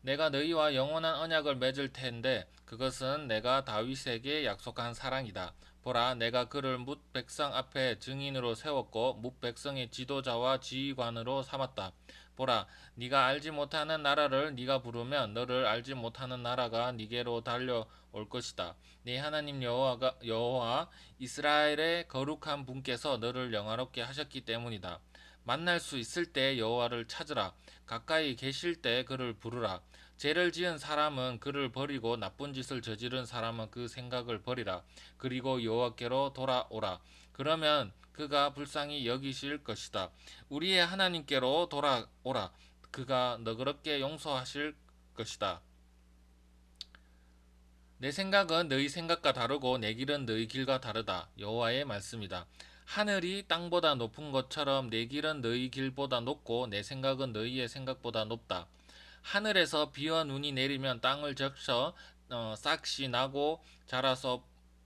내가 너희와 영원한 언약을 맺을 텐데 그것은 내가 다윗에게 약속한 사랑이다. 보라, 내가 그를 뭇 백성 앞에 증인으로 세웠고 뭇 백성의 지도자와 지휘관으로 삼았다. 보라, 네가 알지 못하는 나라를 네가 부르면 너를 알지 못하는 나라가 네게로 달려올 것이다. 네 하나님 여호와 이스라엘의 거룩한 분께서 너를 영화롭게 하셨기 때문이다. 만날 수 있을 때 여호와를 찾으라. 가까이 계실 때 그를 부르라. 죄를 지은 사람은 그를 버리고 나쁜 짓을 저지른 사람은 그 생각을 버리라. 그리고 여호와께로 돌아오라. 그러면 그가 불쌍히 여기실 것이다. 우리의 하나님께로 돌아오라. 그가 너그럽게 용서하실 것이다. 내 생각은 너희 생각과 다르고 내 길은 너희 길과 다르다. 여호와의 말씀이다. 하늘이 땅보다 높은 것처럼 내 길은 너희 길보다 높고 내 생각은 너희의 생각보다 높다. 하늘에서 비와 눈이 내리면 땅을 적셔 싹시 나고 자라서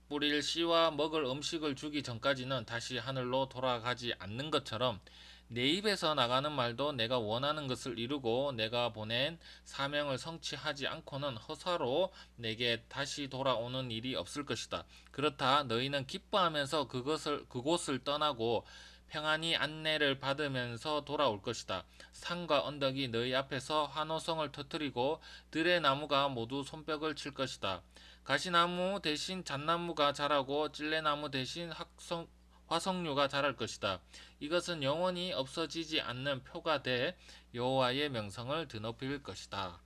뿌릴 씨와 먹을 음식을 주기 전까지는 다시 하늘로 돌아가지 않는 것처럼 내 입에서 나가는 말도 내가 원하는 것을 이루고 내가 보낸 사명을 성취하지 않고는 허사로 내게 다시 돌아오는 일이 없을 것이다. 그렇다 너희는 기뻐하면서 그곳을 떠나고 평안히 안내를 받으면서 돌아올 것이다. 산과 언덕이 너희 앞에서 환호성을 터뜨리고 들의 나무가 모두 손뼉을 칠 것이다. 가시나무 대신 잣나무가 자라고 찔레나무 대신 화석류가 자랄 것이다. 이것은 영원히 없어지지 않는 표가 돼 여호와의 명성을 드높일 것이다.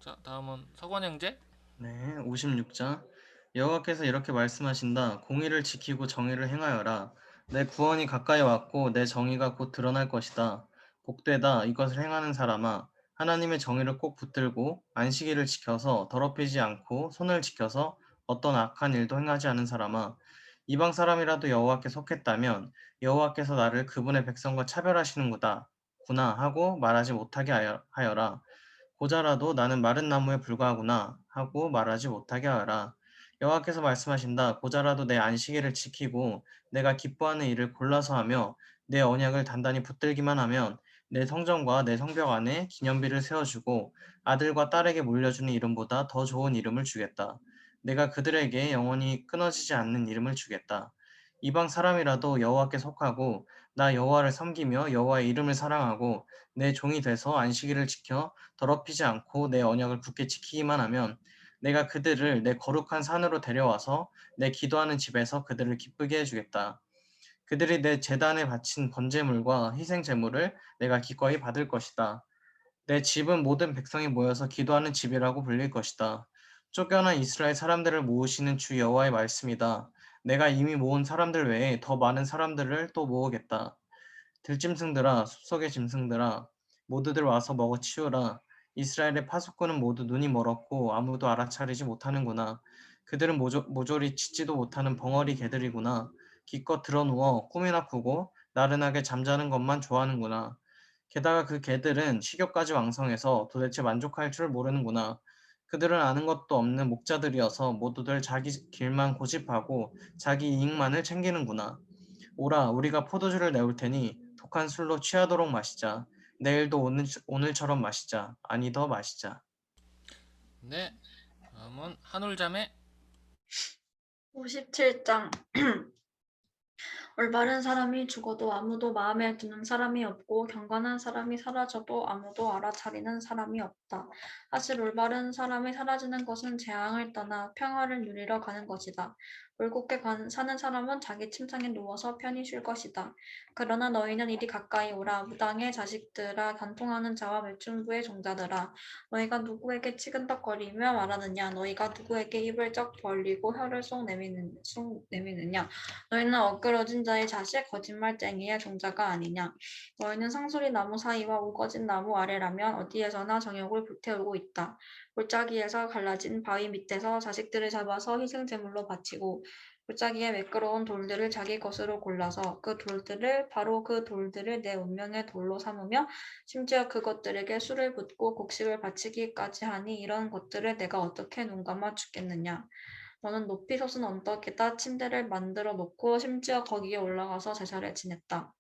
자, 다음은 석원 형제. 네, 56장. 여호와께서 이렇게 말씀하신다. 공의를 지키고 정의를 행하여라. 내 구원이 가까이 왔고 내 정의가 곧 드러날 것이다. 복되다 이것을 행하는 사람아. 하나님의 정의를 꼭 붙들고 안식일을 지켜서 더럽히지 않고 손을 지켜서 어떤 악한 일도 행하지 않은 사람아. 이방 사람이라도 여호와께 속했다면 여호와께서 나를 그분의 백성과 차별하시는구나 구나 하고 말하지 못하게 하여라. 고자라도 나는 마른 나무에 불과하구나 하고 말하지 못하게 하여라. 여호와께서 말씀하신다. 고자라도 내 안식일을 지키고 내가 기뻐하는 일을 골라서 하며 내 언약을 단단히 붙들기만 하면 내 성전과 내 성벽 안에 기념비를 세워주고 아들과 딸에게 물려주는 이름보다 더 좋은 이름을 주겠다. 내가 그들에게 영원히 끊어지지 않는 이름을 주겠다. 이방 사람이라도 여호와께 속하고 나 여호와를 섬기며 여호와의 이름을 사랑하고 내 종이 돼서 안식일을 지켜 더럽히지 않고 내 언약을 굳게 지키기만 하면 내가 그들을 내 거룩한 산으로 데려와서 내 기도하는 집에서 그들을 기쁘게 해주겠다. 그들이 내 제단에 바친 번제물과 희생 제물을 내가 기꺼이 받을 것이다. 내 집은 모든 백성이 모여서 기도하는 집이라고 불릴 것이다. 쫓겨난 이스라엘 사람들을 모으시는 주 여호와의 말씀이다. 내가 이미 모은 사람들 외에 더 많은 사람들을 또 모으겠다. 들짐승들아, 숲속의 짐승들아, 모두들 와서 먹어 치우라. 이스라엘의 파수꾼은 모두 눈이 멀었고 아무도 알아차리지 못하는구나. 그들은 모조리 짖지도 못하는 벙어리 개들이구나. 기껏 드러누워 꿈이나 꾸고 나른하게 잠자는 것만 좋아하는구나. 게다가 그 개들은 식욕까지 왕성해서 도대체 만족할 줄 모르는구나. 그들은 아는 것도 없는 목자들이어서 모두들 자기 길만 고집하고 자기 이익만을 챙기는구나. 오라, 우리가 포도주를 내올 테니 독한 술로 취하도록 마시자. 내일도 오늘처럼 마시자. 아니 더 마시자. 네, 다음은 한울자매. 57장 올바른 사람이 죽어도 아무도 마음에 드는 사람이 없고 경건한 사람이 사라져도 아무도 알아차리는 사람이 없다. 사실 올바른 사람이 사라지는 것은 재앙을 떠나 평화를 누리러 가는 것이다. 올곧게 사는 사람은 자기 침상에 누워서 편히 쉴 것이다. 그러나 너희는 이리 가까이 오라. 무당의 자식들아, 단통하는 자와 매춘부의 종자들아, 너희가 누구에게 치근덕거리며 말하느냐? 너희가 누구에게 입을 쩍 벌리고 혀를 쏙 내미느냐? 너희는 엇그러진 자의 자식, 거짓말쟁이의 종자가 아니냐? 너희는 상수리 나무 사이와 우거진 나무 아래라면 어디에서나 정욕을 불태우고 있다. 골짜기에서 갈라진 바위 밑에서 자식들을 잡아서 희생제물로 바치고 골짜기의 매끄러운 돌들을 자기 것으로 골라서 바로 그 돌들을 내 운명의 돌로 삼으며 심지어 그것들에게 술을 붓고 곡식을 바치기까지 하니 이런 것들을 내가 어떻게 눈감아 주겠느냐? 너는 높이 솟은 언덕에다 침대를 만들어 놓고 심지어 거기에 올라가서 제사를 지냈다.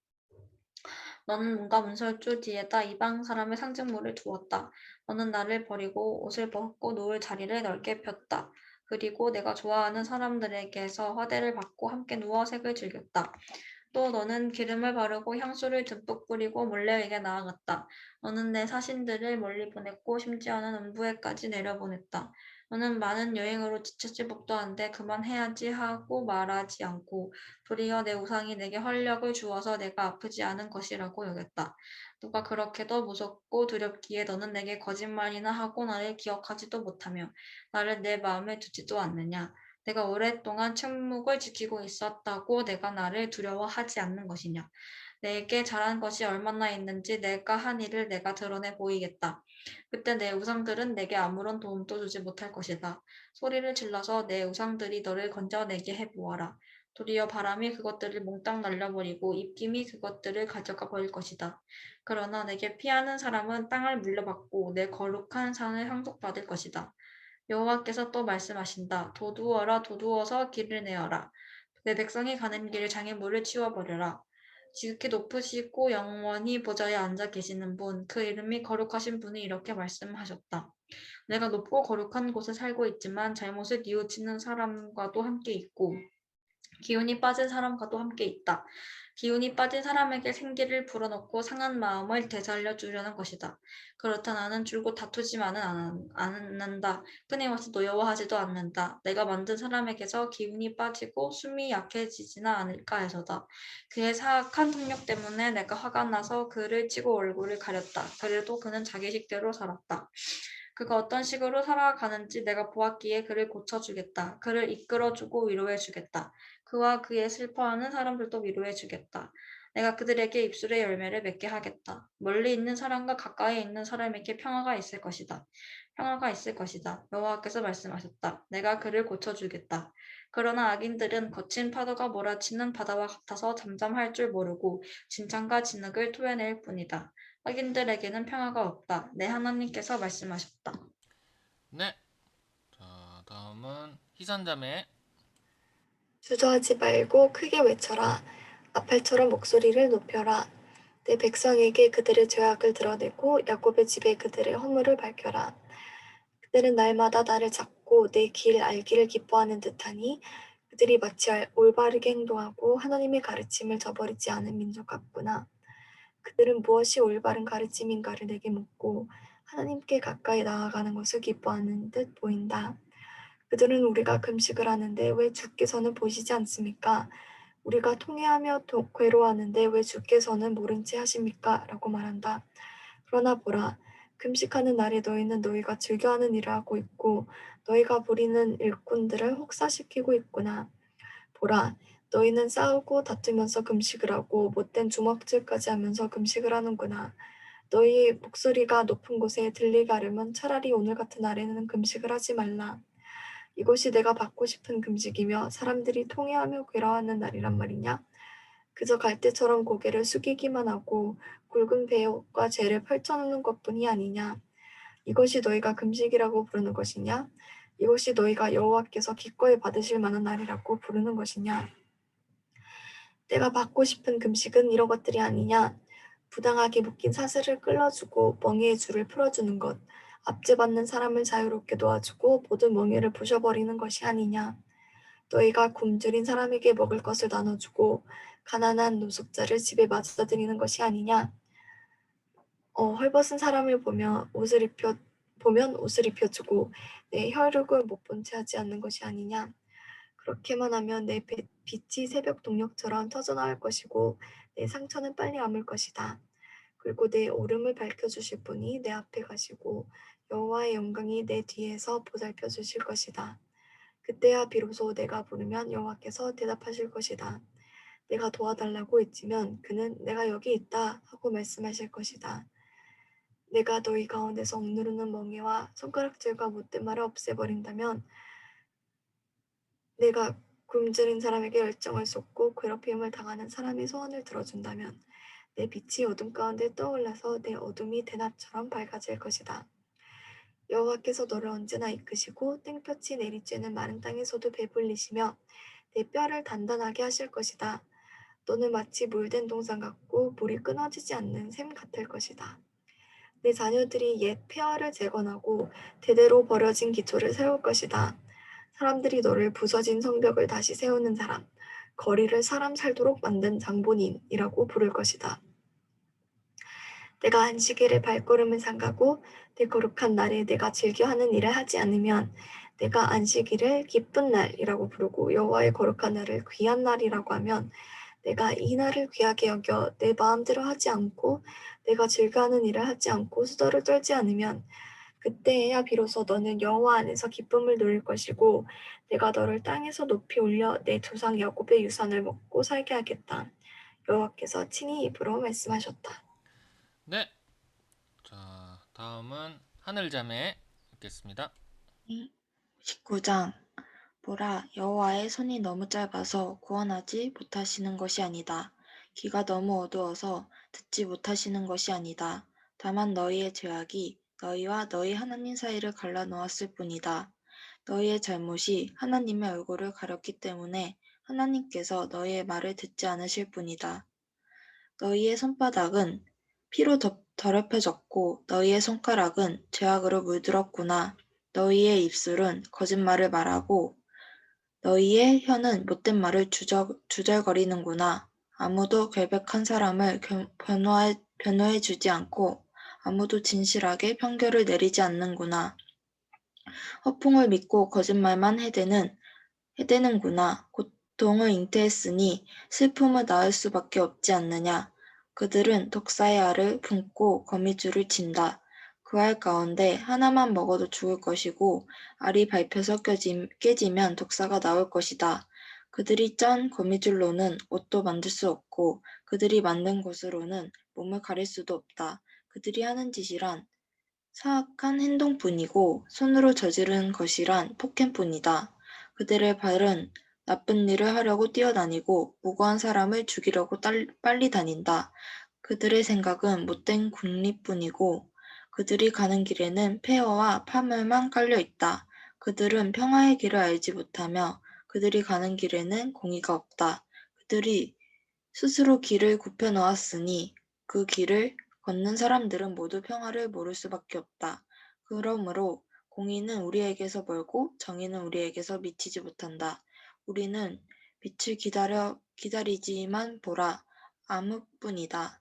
너는 문과 문설주 뒤에다 이방 사람의 상징물을 두었다. 너는 나를 버리고 옷을 벗고 누울 자리를 넓게 폈다. 그리고 내가 좋아하는 사람들에게서 화대를 받고 함께 누워 색을 즐겼다. 또 너는 기름을 바르고 향수를 듬뿍 뿌리고 몰래에게 나아갔다. 너는 내 사신들을 멀리 보냈고 심지어는 음부에까지 내려보냈다. 너는 많은 여행으로 지쳤을 법도 한데 그만해야지 하고 말하지 않고 도리어 내 우상이 내게 활력을 주어서 내가 아프지 않은 것이라고 여겼다. 누가 그렇게도 무섭고 두렵기에 너는 내게 거짓말이나 하고 나를 기억하지도 못하며 나를 내 마음에 두지도 않느냐. 내가 오랫동안 침묵을 지키고 있었다고 내가 나를 두려워하지 않는 것이냐. 내게 잘한 것이 얼마나 있는지 내가 한 일을 내가 드러내 보이겠다. 그때 내 우상들은 내게 아무런 도움도 주지 못할 것이다. 소리를 질러서 내 우상들이 너를 건져내게 해보아라. 도리어 바람이 그것들을 몽땅 날려버리고 입김이 그것들을 가져가 버릴 것이다. 그러나 내게 피하는 사람은 땅을 물려받고 내 거룩한 산을 상속받을 것이다. 여호와께서 또 말씀하신다. 도두어라, 도두어서 길을 내어라. 내 백성이 가는 길 장애물을 치워버려라. 지극히 높으시고 영원히 보좌에 앉아 계시는 분, 그 이름이 거룩하신 분이 이렇게 말씀하셨다. 내가 높고 거룩한 곳에 살고 있지만 잘못을 뉘우치는 사람과도 함께 있고 기운이 빠진 사람과도 함께 있다. 기운이 빠진 사람에게 생기를 불어넣고 상한 마음을 되살려 주려는 것이다. 그렇다 나는 줄곧 다투지만은 않는다. 끊임없이 노여워하지도 않는다. 내가 만든 사람에게서 기운이 빠지고 숨이 약해지지는 않을까 해서다. 그의 사악한 폭력 때문에 내가 화가 나서 그를 치고 얼굴을 가렸다. 그래도 그는 자기 식대로 살았다. 그가 어떤 식으로 살아가는지 내가 보았기에 그를 고쳐주겠다. 그를 이끌어주고 위로해주겠다. 그와 그의 슬퍼하는 사람들도 위로해주겠다. 내가 그들에게 입술의 열매를 맺게 하겠다. 멀리 있는 사람과 가까이 있는 사람에게 평화가 있을 것이다. 평화가 있을 것이다. 여호와께서 말씀하셨다. 내가 그를 고쳐주겠다. 그러나 악인들은 거친 파도가 몰아치는 바다와 같아서 잠잠할 줄 모르고 진창과 진흙을 토해낼 뿐이다. 악인들에게는 평화가 없다. 내 하나님께서 말씀하셨다. 네, 자, 다음은 희산자매. 주저하지 말고 크게 외쳐라. 나팔처럼 목소리를 높여라. 내 백성에게 그들의 죄악을 드러내고 야곱의 집에 그들의 허물을 밝혀라. 그들은 날마다 나를 찾고 내 길 알기를 기뻐하는 듯하니 그들이 마치 올바르게 행동하고 하나님의 가르침을 저버리지 않은 민족 같구나. 그들은 무엇이 올바른 가르침인가를 내게 묻고 하나님께 가까이 나아가는 것을 기뻐하는 듯 보인다. 그들은 우리가 금식을 하는데 왜 주께서는 보시지 않습니까? 우리가 통회하며 괴로워하는데 왜 주께서는 모른 채 하십니까? 라고 말한다. 그러나 보라, 금식하는 날에 너희는 너희가 즐겨하는 일을 하고 있고 너희가 부리는 일꾼들을 혹사시키고 있구나. 보라, 너희는 싸우고 다투면서 금식을 하고 못된 주먹질까지 하면서 금식을 하는구나. 너희 목소리가 높은 곳에 들리게 하려면 차라리 오늘 같은 날에는 금식을 하지 말라. 이것이 내가 받고 싶은 금식이며 사람들이 통회하며 괴로워하는 날이란 말이냐? 그저 갈대처럼 고개를 숙이기만 하고 굵은 배옷과 죄를 펼쳐놓는 것뿐이 아니냐? 이것이 너희가 금식이라고 부르는 것이냐? 이것이 너희가 여호와께서 기꺼이 받으실 만한 날이라고 부르는 것이냐? 내가 받고 싶은 금식은 이런 것들이 아니냐? 부당하게 묶인 사슬을 끌어주고 멍에의 줄을 풀어주는 것, 압제받는 사람을 자유롭게 도와주고 모든 멍에를 부셔버리는 것이 아니냐? 너희가 굶주린 사람에게 먹을 것을 나눠주고 가난한 노숙자를 집에 맞아들이는 것이 아니냐? 헐벗은 사람을 보면 옷을 입혀주고 내 혈육을 못 본 채 하지 않는 것이 아니냐? 그렇게만 하면 내 빛이 새벽 동력처럼 터져나올 것이고 내 상처는 빨리 아물 것이다. 그리고 내 오름을 밝혀주실 분이 내 앞에 가시고 여호와의 영광이 내 뒤에서 보살펴 주실 것이다. 그때야 비로소 내가 부르면 여호와께서 대답하실 것이다. 내가 도와달라고 외치면 그는 내가 여기 있다 하고 말씀하실 것이다. 내가 너희 가운데서 억누르는 멍에와 손가락질과 못된 말을 없애버린다면 내가 굶주린 사람에게 열정을 쏟고 괴롭힘을 당하는 사람의 소원을 들어준다면 내 빛이 어둠 가운데 떠올라서 내 어둠이 대낮처럼 밝아질 것이다. 여호와께서 너를 언제나 이끄시고 땡볕이 내리쬐는 마른 땅에서도 배불리시며 내 뼈를 단단하게 하실 것이다. 너는 마치 물된 동산 같고 물이 끊어지지 않는 샘 같을 것이다. 내 자녀들이 옛 폐허를 재건하고 대대로 버려진 기초를 세울 것이다. 사람들이 너를 부서진 성벽을 다시 세우는 사람, 거리를 사람 살도록 만든 장본인이라고 부를 것이다. 내가 안식일에 발걸음을 삼가고 내 거룩한 날에 내가 즐겨하는 일을 하지 않으면 내가 안식일을 기쁜 날이라고 부르고 여호와의 거룩한 날을 귀한 날이라고 하면 내가 이 날을 귀하게 여겨 내 마음대로 하지 않고 내가 즐겨하는 일을 하지 않고 수다를 떨지 않으면 그때에야 비로소 너는 여호와 안에서 기쁨을 누릴 것이고 내가 너를 땅에서 높이 올려 내 조상 야곱의 유산을 먹고 살게 하겠다. 여호와께서 친히 입으로 말씀하셨다. 네. 자, 다음은 하늘자매 읽겠습니다. 19장. 보라, 여호와의 손이 너무 짧아서 구원하지 못하시는 것이 아니다. 귀가 너무 어두워서 듣지 못하시는 것이 아니다. 다만 너희의 죄악이 너희와 너희 하나님 사이를 갈라놓았을 뿐이다. 너희의 잘못이 하나님의 얼굴을 가렸기 때문에 하나님께서 너희의 말을 듣지 않으실 뿐이다. 너희의 손바닥은 피로 더럽혀졌고 너희의 손가락은 죄악으로 물들었구나. 너희의 입술은 거짓말을 말하고 너희의 혀는 못된 말을 주절거리는구나. 아무도 결백한 사람을 변호해 주지 않고 아무도 진실하게 판결을 내리지 않는구나. 허풍을 믿고 거짓말만 해대는구나. 고통을 잉태했으니 슬픔을 낳을 수밖에 없지 않느냐. 그들은 독사의 알을 품고 거미줄을 친다. 그 알 가운데 하나만 먹어도 죽을 것이고 알이 밟혀서 깨지면 독사가 나올 것이다. 그들이 짠 거미줄로는 옷도 만들 수 없고 그들이 만든 것으로는 몸을 가릴 수도 없다. 그들이 하는 짓이란 사악한 행동뿐이고 손으로 저지른 것이란 폭행뿐이다. 그들의 발은 나쁜 일을 하려고 뛰어다니고 무고한 사람을 죽이려고 빨리 다닌다. 그들의 생각은 못된 궁리뿐이고 그들이 가는 길에는 폐허와 파멸만 깔려 있다. 그들은 평화의 길을 알지 못하며 그들이 가는 길에는 공의가 없다. 그들이 스스로 길을 굽혀 놓았으니 그 길을 걷는 사람들은 모두 평화를 모를 수밖에 없다. 그러므로 공의는 우리에게서 멀고 정의는 우리에게서 미치지 못한다. 우리는 빛을 기다리지만 보라, 암흑뿐이다.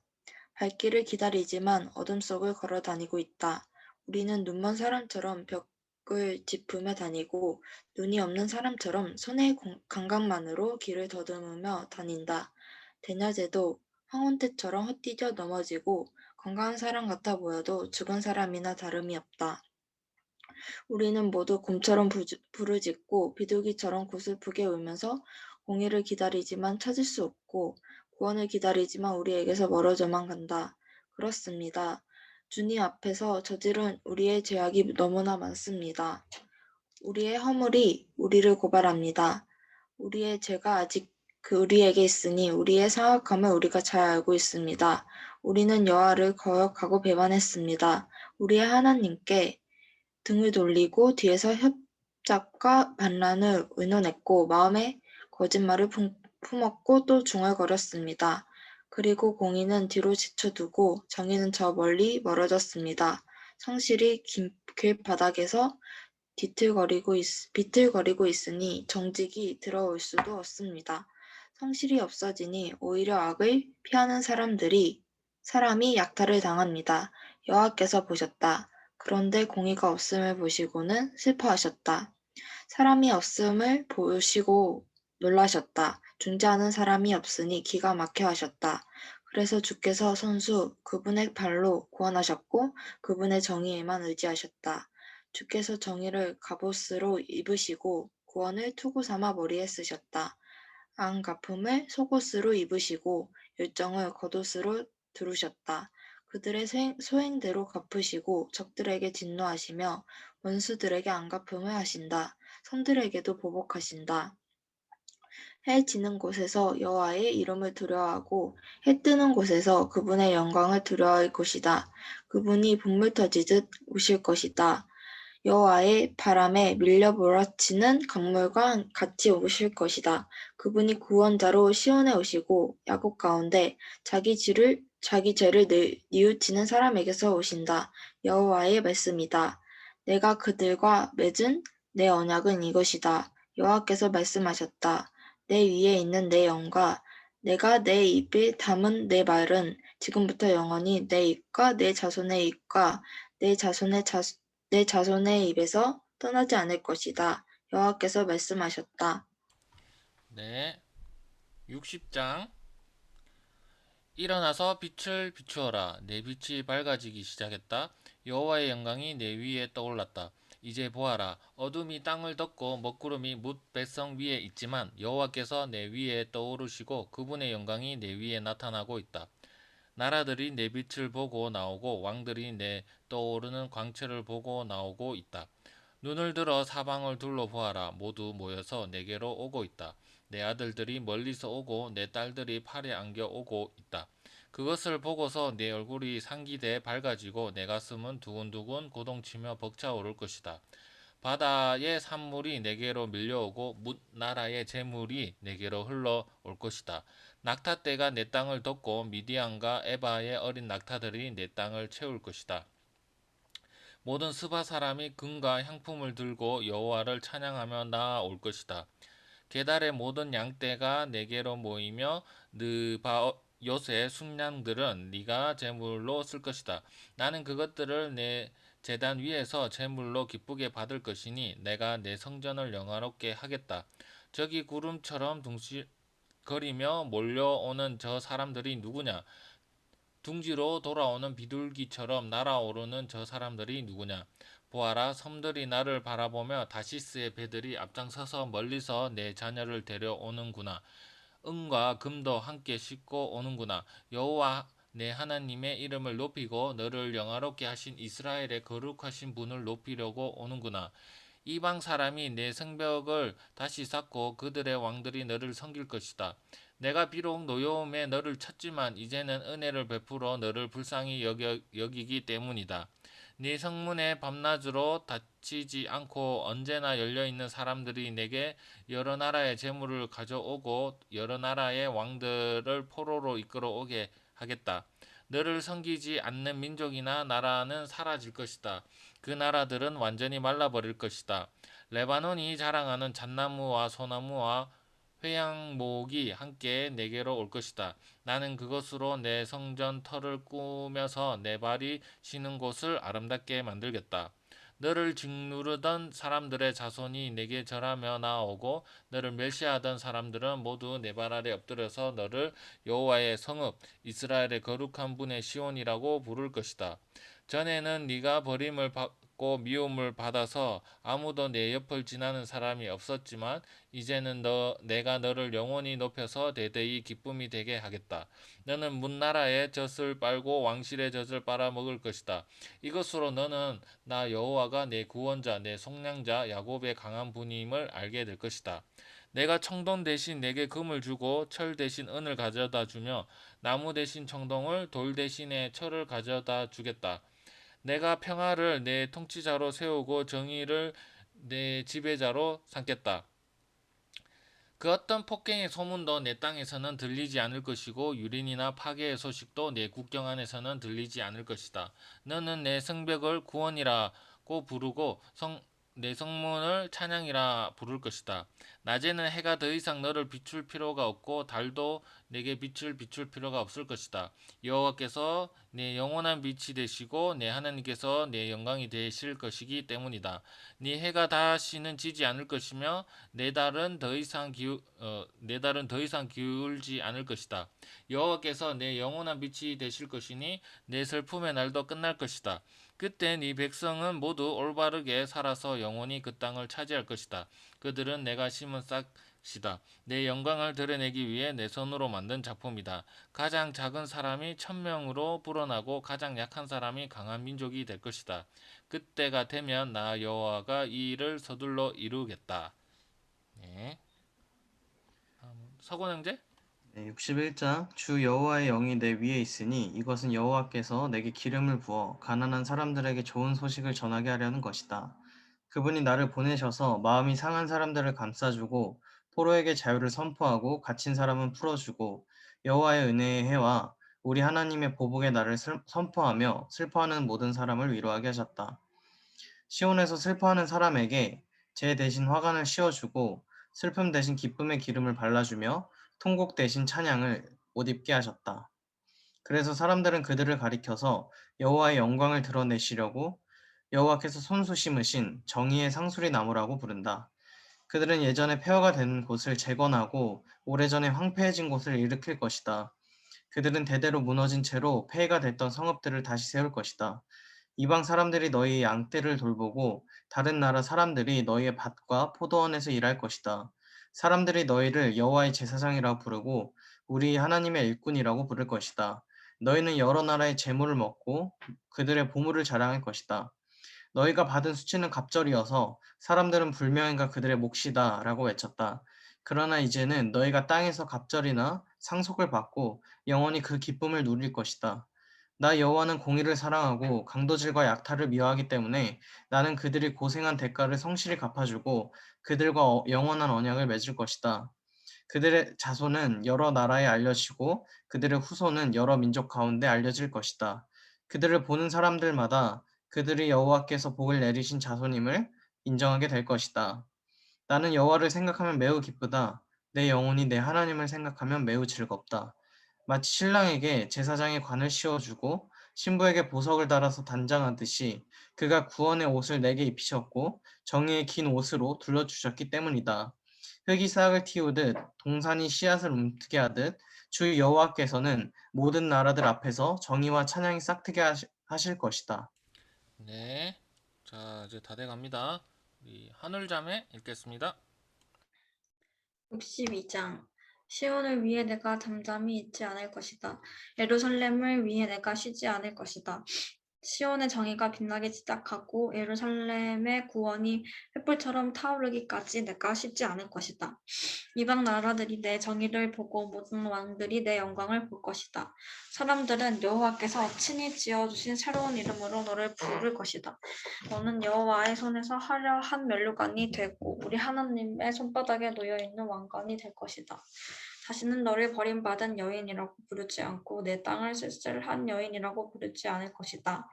밝기를 기다리지만 어둠 속을 걸어 다니고 있다. 우리는 눈먼 사람처럼 벽을 짚으며 다니고 눈이 없는 사람처럼 손의 감각만으로 길을 더듬으며 다닌다. 대낮에도 황혼태처럼 헛디뎌 넘어지고 건강한 사람 같아 보여도 죽은 사람이나 다름이 없다. 우리는 모두 곰처럼 부르짖고 비둘기처럼 고슬프게 울면서 공의를 기다리지만 찾을 수 없고 구원을 기다리지만 우리에게서 멀어져만 간다. 그렇습니다. 주님 앞에서 저지른 우리의 죄악이 너무나 많습니다. 우리의 허물이 우리를 고발합니다. 우리의 죄가 아직 우리에게 있으니 우리의 사악함을 우리가 잘 알고 있습니다. 우리는 여호와를 거역하고 배반했습니다. 우리의 하나님께 등을 돌리고 뒤에서 협잡과 반란을 의논했고 마음에 거짓말을 품었고 또 중얼거렸습니다. 그리고 공의는 뒤로 지쳐두고 정의는 저 멀리 멀어졌습니다. 성실이 길바닥에서 비틀거리고 있으니 정직이 들어올 수도 없습니다. 성실이 없어지니 오히려 악을 피하는 사람이 약탈을 당합니다. 여호와께서 보셨다. 그런데 공의가 없음을 보시고는 슬퍼하셨다. 사람이 없음을 보시고 놀라셨다. 중재하는 사람이 없으니 기가 막혀 하셨다. 그래서 주께서 손수 그분의 발로 구원하셨고 그분의 정의에만 의지하셨다. 주께서 정의를 갑옷으로 입으시고 구원을 투구 삼아 머리에 쓰셨다. 안갚음을 속옷으로 입으시고 열정을 겉옷으로 두르셨다. 그들의 소행대로 갚으시고 적들에게 진노하시며 원수들에게 안갚음을 하신다. 성들에게도 보복하신다. 해 지는 곳에서 여호와의 이름을 두려워하고 해 뜨는 곳에서 그분의 영광을 두려워할 것이다. 그분이 분물 터지듯 오실 것이다. 여호와의 바람에 밀려 몰아치는 강물과 같이 오실 것이다. 그분이 구원자로 시온에 오시고 야곱 가운데 자기 죄를 뉘우치는 사람에게서 오신다. 여호와의 말씀이다. 내가 그들과 맺은 내 언약은 이것이다. 여호와께서 말씀하셨다. 내 위에 있는 내 영과 내가 내 입에 담은 내 말은 지금부터 영원히 내 입과 내 자손의 입과 내 자손의 입에서 떠나지 않을 것이다. 여호와께서 말씀하셨다. 네. 60장. 일어나서 빛을 비추어라. 내 빛이 밝아지기 시작했다. 여호와의 영광이 내 위에 떠올랐다. 이제 보아라. 어둠이 땅을 덮고 먹구름이 뭇 뱃성 위에 있지만 여호와께서 내 위에 떠오르시고 그분의 영광이 내 위에 나타나고 있다. 나라들이 내 빛을 보고 나오고 왕들이 내 떠오르는 광채를 보고 나오고 있다. 눈을 들어 사방을 둘러보아라. 모두 모여서 내게로 오고 있다. 내 아들들이 멀리서 오고 내 딸들이 팔에 안겨 오고 있다. 그것을 보고서 내 얼굴이 상기돼 밝아지고 내 가슴은 두근두근 고동치며 벅차오를 것이다. 바다의 산물이 내게로 밀려오고 뭇 나라의 재물이 내게로 흘러올 것이다. 낙타떼가 내 땅을 덮고 미디안과 에바의 어린 낙타들이 내 땅을 채울 것이다. 모든 스바 사람이 금과 향품을 들고 여호와를 찬양하며 나아올 것이다. 게달의 모든 양떼가 내게로 모이며 느바롯의 순양들은 네가 제물로 쓸 것이다. 나는 그것들을 내 제단 위에서 제물로 기쁘게 받을 것이니 내가 내 성전을 영화롭게 하겠다. 저기 구름처럼 둥실거리며 몰려오는 저 사람들이 누구냐? 둥지로 돌아오는 비둘기처럼 날아오르는 저 사람들이 누구냐? 보아라, 섬들이 나를 바라보며 다시스의 배들이 앞장서서 멀리서 내 자녀를 데려오는구나. 은과 금도 함께 싣고 오는구나. 여호와 내 하나님의 이름을 높이고 너를 영화롭게 하신 이스라엘의 거룩하신 분을 높이려고 오는구나. 이방 사람이 내 성벽을 다시 쌓고 그들의 왕들이 너를 섬길 것이다. 내가 비록 노여움에 너를 찾지만 이제는 은혜를 베풀어 너를 불쌍히 여기기 때문이다. 네 성문에 밤낮으로 닫히지 않고 언제나 열려있는 사람들이 내게 여러 나라의 재물을 가져오고 여러 나라의 왕들을 포로로 이끌어오게 하겠다. 너를 섬기지 않는 민족이나 나라는 사라질 것이다. 그 나라들은 완전히 말라버릴 것이다. 레바논이 자랑하는 잣나무와 소나무와 회양목이 함께 내게로 올 것이다. 나는 그것으로 내 성전 터를 꾸며서 내 발이 쉬는 곳을 아름답게 만들겠다. 너를 짓누르던 사람들의 자손이 내게 절하며 나아오고 너를 멸시하던 사람들은 모두 내 발 아래 엎드려서 너를 여호와의 성읍 이스라엘의 거룩한 분의 시온이라고 부를 것이다. 전에는 네가 버림을 받고 미움을 받아서 아무도 내 옆을 지나는 사람이 없었지만 이제는 내가 너를 영원히 높여서 대대히 기쁨이 되게 하겠다. 너는 문나라의 젖을 빨고 왕실의 젖을 빨아먹을 것이다. 이것으로 너는 나 여호와가 내 구원자, 내 속량자, 야곱의 강한 분임을 알게 될 것이다. 내가 청동 대신 내게 금을 주고 철 대신 은을 가져다 주며 나무 대신 청동을 돌 대신에 철을 가져다 주겠다. 내가 평화를 내 통치자로 세우고 정의를 내 지배자로 삼겠다. 그 어떤 폭행의 소문도 내 땅에서는 들리지 않을 것이고 유린이나 파괴의 소식도 내 국경 안에서는 들리지 않을 것이다. 너는 내 성벽을 구원이라고 부르고 내 성문을 찬양이라 부를 것이다. 낮에는 해가 더 이상 너를 비출 필요가 없고 달도 내게 빛을 비출 필요가 없을 것이다. 여호와께서 내 영원한 빛이 되시고 내 하나님께서 내 영광이 되실 것이기 때문이다. 네 해가 다시는 지지 않을 것이며 내 달은 더 이상 기울지 않을 것이다. 여호와께서 내 영원한 빛이 되실 것이니 내 슬픔의 날도 끝날 것이다. 그때 네 백성은 모두 올바르게 살아서 영원히 그 땅을 차지할 것이다. 그들은 내가 심은 싹이다. 내 영광을 드러내기 위해 내 손으로 만든 작품이다. 가장 작은 사람이 1000명으로 불어나고 가장 약한 사람이 강한 민족이 될 것이다. 그때가 되면 나 여호와가 이 일을 서둘러 이루겠다. 네. 서건 형제? 네, 61장 주 여호와의 영이 내 위에 있으니 이것은 여호와께서 내게 기름을 부어 가난한 사람들에게 좋은 소식을 전하게 하려는 것이다. 그분이 나를 보내셔서 마음이 상한 사람들을 감싸주고 포로에게 자유를 선포하고 갇힌 사람은 풀어주고 여호와의 은혜의 해와 우리 하나님의 보복의 날을 선포하며 슬퍼하는 모든 사람을 위로하게 하셨다. 시온에서 슬퍼하는 사람에게 제 대신 화관을 씌워주고 슬픔 대신 기쁨의 기름을 발라주며 통곡 대신 찬양을 옷 입게 하셨다. 그래서 사람들은 그들을 가리켜서 여호와의 영광을 드러내시려고 여호와께서 손수 심으신 정의의 상수리 나무라고 부른다. 그들은 예전에 폐허가 된 곳을 재건하고 오래전에 황폐해진 곳을 일으킬 것이다. 그들은 대대로 무너진 채로 폐해가 됐던 성읍들을 다시 세울 것이다. 이방 사람들이 너희의 양떼를 돌보고 다른 나라 사람들이 너희의 밭과 포도원에서 일할 것이다. 사람들이 너희를 여호와의 제사장이라고 부르고 우리 하나님의 일꾼이라고 부를 것이다. 너희는 여러 나라의 재물을 먹고 그들의 보물을 자랑할 것이다. 너희가 받은 수치는 갑절이어서 사람들은 불명예가 그들의 몫이다 라고 외쳤다. 그러나 이제는 너희가 땅에서 갑절이나 상속을 받고 영원히 그 기쁨을 누릴 것이다. 나 여호와는 공의를 사랑하고 강도질과 약탈을 미워하기 때문에 나는 그들이 고생한 대가를 성실히 갚아주고 그들과 영원한 언약을 맺을 것이다. 그들의 자손은 여러 나라에 알려지고 그들의 후손은 여러 민족 가운데 알려질 것이다. 그들을 보는 사람들마다 그들이 여호와께서 복을 내리신 자손임을 인정하게 될 것이다. 나는 여호와를 생각하면 매우 기쁘다. 내 영혼이 내 하나님을 생각하면 매우 즐겁다. 마치 신랑에게 제사장의 관을 씌워주고 신부에게 보석을 달아서 단장하듯이 그가 구원의 옷을 내게 입히셨고 정의의 긴 옷으로 둘러주셨기 때문이다. 흙이 싹을 틔우듯 동산이 씨앗을 움트게 하듯 주 여호와께서는 모든 나라들 앞에서 정의와 찬양이 싹트게 하실 것이다. 네. 자, 이제 다 돼갑니다. 우리 하늘자매 읽겠습니다. 62장 시온을 위해 내가 잠잠히 있지 않을 것이다. 예루살렘을 위해 내가 쉬지 않을 것이다. 시온의 정의가 빛나기 시작하고 예루살렘의 구원이 횃불처럼 타오르기까지 내가 쉬지 않을 것이다. 이방 나라들이 내 정의를 보고 모든 왕들이 내 영광을 볼 것이다. 사람들은 여호와께서 친히 지어주신 새로운 이름으로 너를 부를 것이다. 너는 여호와의 손에서 화려한 면류관이 되고 우리 하나님의 손바닥에 놓여있는 왕관이 될 것이다. 다시는 너를 버림받은 여인이라고 부르지 않고 내 땅을 쓸쓸한 여인이라고 부르지 않을 것이다.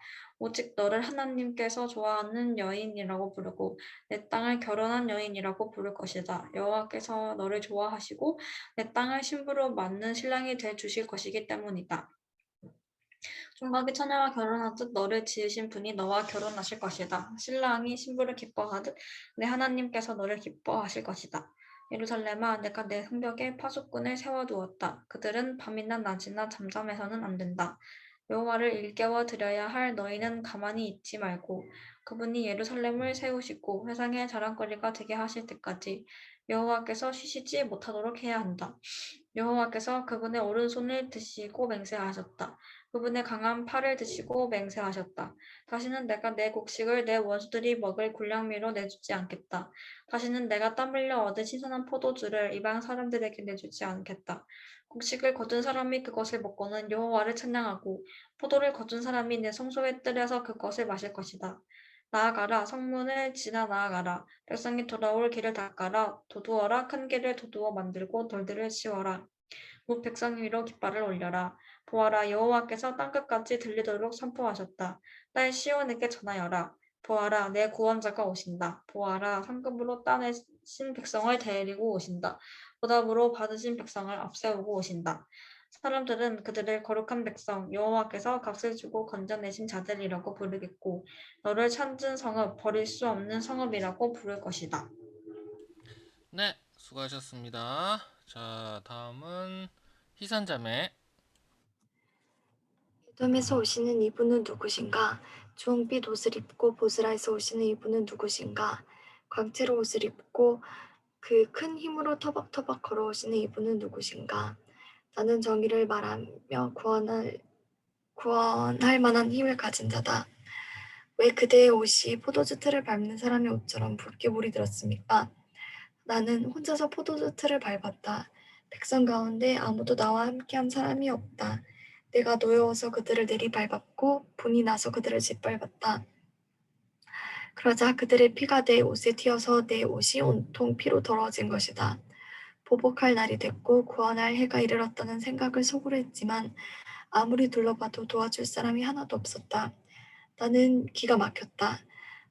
오직 너를 하나님께서 좋아하는 여인이라고 부르고 내 땅을 결혼한 여인이라고 부를 것이다. 여호와께서 너를 좋아하시고 내 땅을 신부로 맞는 신랑이 돼 주실 것이기 때문이다. 총각이 처녀와 결혼하듯 너를 지으신 분이 너와 결혼하실 것이다. 신랑이 신부를 기뻐하듯 내 하나님께서 너를 기뻐하실 것이다. 예루살렘아, 내가 내 성벽에 파수꾼을 세워두었다. 그들은 밤이나 낮이나 잠잠해서는 안 된다. 여호와를 일깨워 드려야 할 너희는 가만히 있지 말고 그분이 예루살렘을 세우시고 세상의 자랑거리가 되게 하실 때까지 여호와께서 쉬시지 못하도록 해야 한다. 여호와께서 그분의 오른손을 드시고 맹세하셨다. 그분의 강한 팔을 드시고 맹세하셨다. 다시는 내가 내 곡식을 내 원수들이 먹을 군량미로 내주지 않겠다. 다시는 내가 땀 흘려 얻은 신선한 포도주를 이방 사람들에게 내주지 않겠다. 곡식을 거둔 사람이 그것을 먹고는 여호와를 찬양하고 포도를 거둔 사람이 내 성소의 뜰에서 그것을 마실 것이다. 나아가라, 성문을 지나 나아가라. 백성이 돌아올 길을 닦아라. 도두어라, 큰 길을 도두어 만들고 돌들을 치워라. 곧 백성 위로 깃발을 올려라. 보아라, 여호와께서 땅끝까지 들리도록 선포하셨다. 딸 시온에게 전하여라. 보아라, 내 구원자가 오신다. 보아라, 상급으로 따내신 백성을 데리고 오신다. 보답으로 받으신 백성을 앞세우고 오신다. 사람들은 그들을 거룩한 백성, 여호와께서 값을 주고 건져내신 자들이라고 부르겠고, 너를 찾은 성읍, 버릴 수 없는 성읍이라고 부를 것이다. 네, 수고하셨습니다. 자, 다음은 희산자매. 에돔에서 오시는 이분은 누구신가? 주홍빛 옷을 입고 보스라에서 오시는 이분은 누구신가? 광채로 옷을 입고 그 큰 힘으로 터벅터벅 걸어오시는 이분은 누구신가? 나는 정의를 말하며 구원할 만한 힘을 가진 자다. 왜 그대의 옷이 포도주 틀을 밟는 사람의 옷처럼 붉게 물이 들었습니까? 나는 혼자서 포도주 틀을 밟았다. 백성 가운데 아무도 나와 함께한 사람이 없다. 내가 노여워서 그들을 내리밟았고 분이 나서 그들을 짓밟았다. 그러자 그들의 피가 내 옷에 튀어서 내 옷이 온통 피로 더러워진 것이다. 보복할 날이 됐고 구원할 해가 이르렀다는 생각을 속으로 했지만 아무리 둘러봐도 도와줄 사람이 하나도 없었다. 나는 기가 막혔다.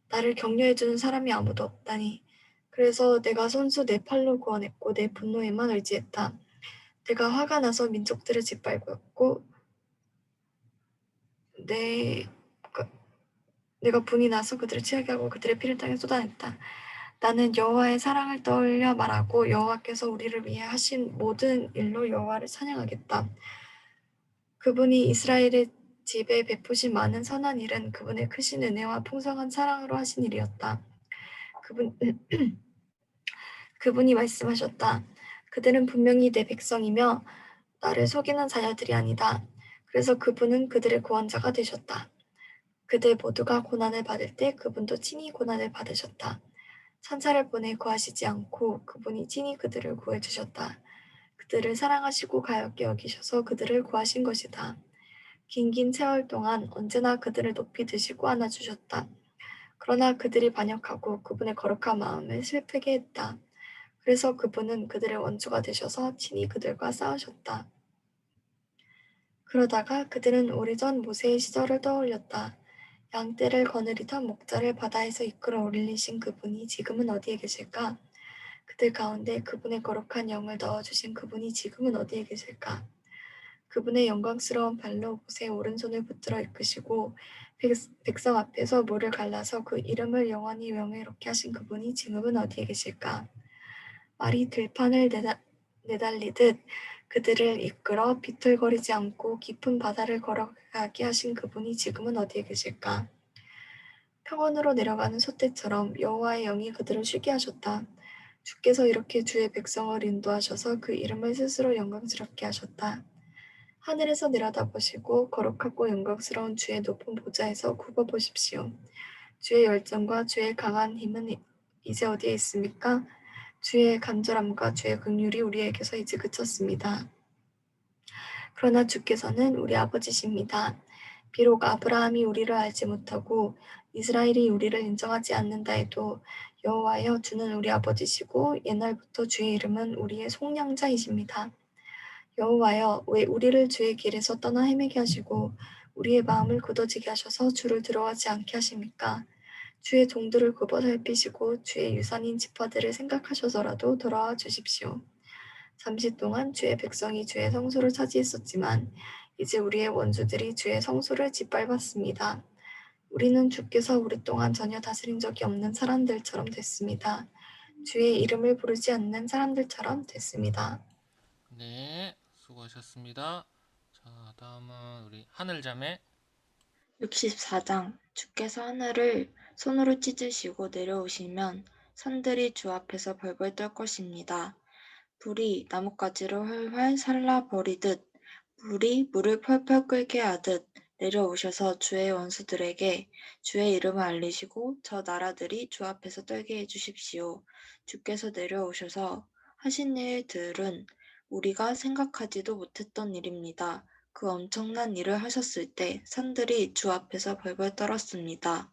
나를 격려해주는 사람이 아무도 없다니. 그래서 내가 손수 내 팔로 구원했고 내 분노에만 의지했다. 내가 화가 나서 민족들을 짓밟았고 내가 분이 나서 그들을 취하게 하고 그들의 피를 땅에 쏟아냈다. 나는 여호와의 사랑을 떠올려 말하고 여호와께서 우리를 위해 하신 모든 일로 여호와를 찬양하겠다. 그분이 이스라엘의 집에 베푸신 많은 선한 일은 그분의 크신 은혜와 풍성한 사랑으로 하신 일이었다. 그분이 말씀하셨다. 그들은 분명히 내 백성이며 나를 속이는 자녀들이 아니다. 그래서 그분은 그들의 구원자가 되셨다. 그들 모두가 고난을 받을 때 그분도 친히 고난을 받으셨다. 천사를 보내 구하시지 않고 그분이 친히 그들을 구해주셨다. 그들을 사랑하시고 가볍게 여기셔서 그들을 구하신 것이다. 긴 세월 동안 언제나 그들을 높이 드시고 안아주셨다. 그러나 그들이 반역하고 그분의 거룩한 마음을 슬프게 했다. 그래서 그분은 그들의 원수가 되셔서 친히 그들과 싸우셨다. 그러다가 그들은 오래전 모세의 시절을 떠올렸다. 양떼를 거느리던 목자를 바다에서 이끌어 올리신 그분이 지금은 어디에 계실까? 그들 가운데 그분의 거룩한 영을 넣어주신 그분이 지금은 어디에 계실까? 그분의 영광스러운 발로 모세의 오른손을 붙들어 이끄시고 백성 앞에서 물을 갈라서 그 이름을 영원히 명예롭게 하신 그분이 지금은 어디에 계실까? 말이 들판을 내달리듯 그들을 이끌어 비틀거리지 않고 깊은 바다를 걸어가게 하신 그분이 지금은 어디에 계실까? 평원으로 내려가는 소떼처럼 여호와의 영이 그들을 쉬게 하셨다. 주께서 이렇게 주의 백성을 인도하셔서 그 이름을 스스로 영광스럽게 하셨다. 하늘에서 내려다보시고 거룩하고 영광스러운 주의 높은 보좌에서 굽어보십시오. 주의 열정과 주의 강한 힘은 이제 어디에 있습니까? 주의 간절함과 주의 긍휼이 우리에게서 이제 그쳤습니다. 그러나 주께서는 우리 아버지십니다. 비록 아브라함이 우리를 알지 못하고 이스라엘이 우리를 인정하지 않는다 해도 여호와여 주는 우리 아버지시고 옛날부터 주의 이름은 우리의 속량자이십니다. 여호와여, 왜 우리를 주의 길에서 떠나 헤매게 하시고 우리의 마음을 굳어지게 하셔서 주를 들어가지 않게 하십니까? 주의 종들을 굽어 살피시고 주의 유산인 지파들을 생각하셔서라도 돌아와 주십시오. 잠시 동안 주의 백성이 주의 성소를 차지했었지만 이제 우리의 원수들이 주의 성소를 짓밟았습니다. 우리는 주께서 우리 동안 전혀 다스린 적이 없는 사람들처럼 됐습니다. 주의 이름을 부르지 않는 사람들처럼 됐습니다. 네, 수고하셨습니다. 자, 다음은 우리 하늘자매. 64장 주께서 하늘을 손으로 찢으시고 내려오시면 산들이 주 앞에서 벌벌 떨 것입니다. 불이 나뭇가지를 활활 살라버리듯 물이 물을 펄펄 끓게 하듯 내려오셔서 주의 원수들에게 주의 이름을 알리시고 저 나라들이 주 앞에서 떨게 해주십시오. 주께서 내려오셔서 하신 일들은 우리가 생각하지도 못했던 일입니다. 그 엄청난 일을 하셨을 때 산들이 주 앞에서 벌벌 떨었습니다.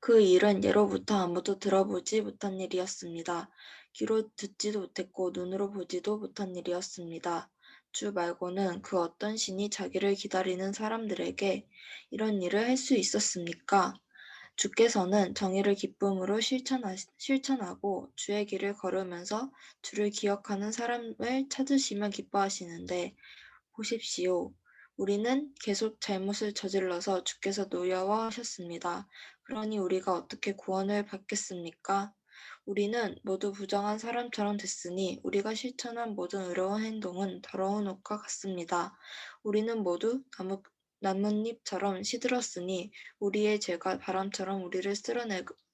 그 일은 예로부터 아무도 들어보지 못한 일이었습니다. 귀로 듣지도 못했고 눈으로 보지도 못한 일이었습니다. 주 말고는 그 어떤 신이 자기를 기다리는 사람들에게 이런 일을 할 수 있었습니까? 주께서는 정의를 기쁨으로 실천하고 주의 길을 걸으면서 주를 기억하는 사람을 찾으시며 기뻐하시는데 보십시오. 우리는 계속 잘못을 저질러서 주께서 노여워하셨습니다. 그러니 우리가 어떻게 구원을 받겠습니까? 우리는 모두 부정한 사람처럼 됐으니 우리가 실천한 모든 의로운 행동은 더러운 옷과 같습니다. 우리는 모두 나뭇잎처럼 시들었으니 우리의 죄가 바람처럼 우리를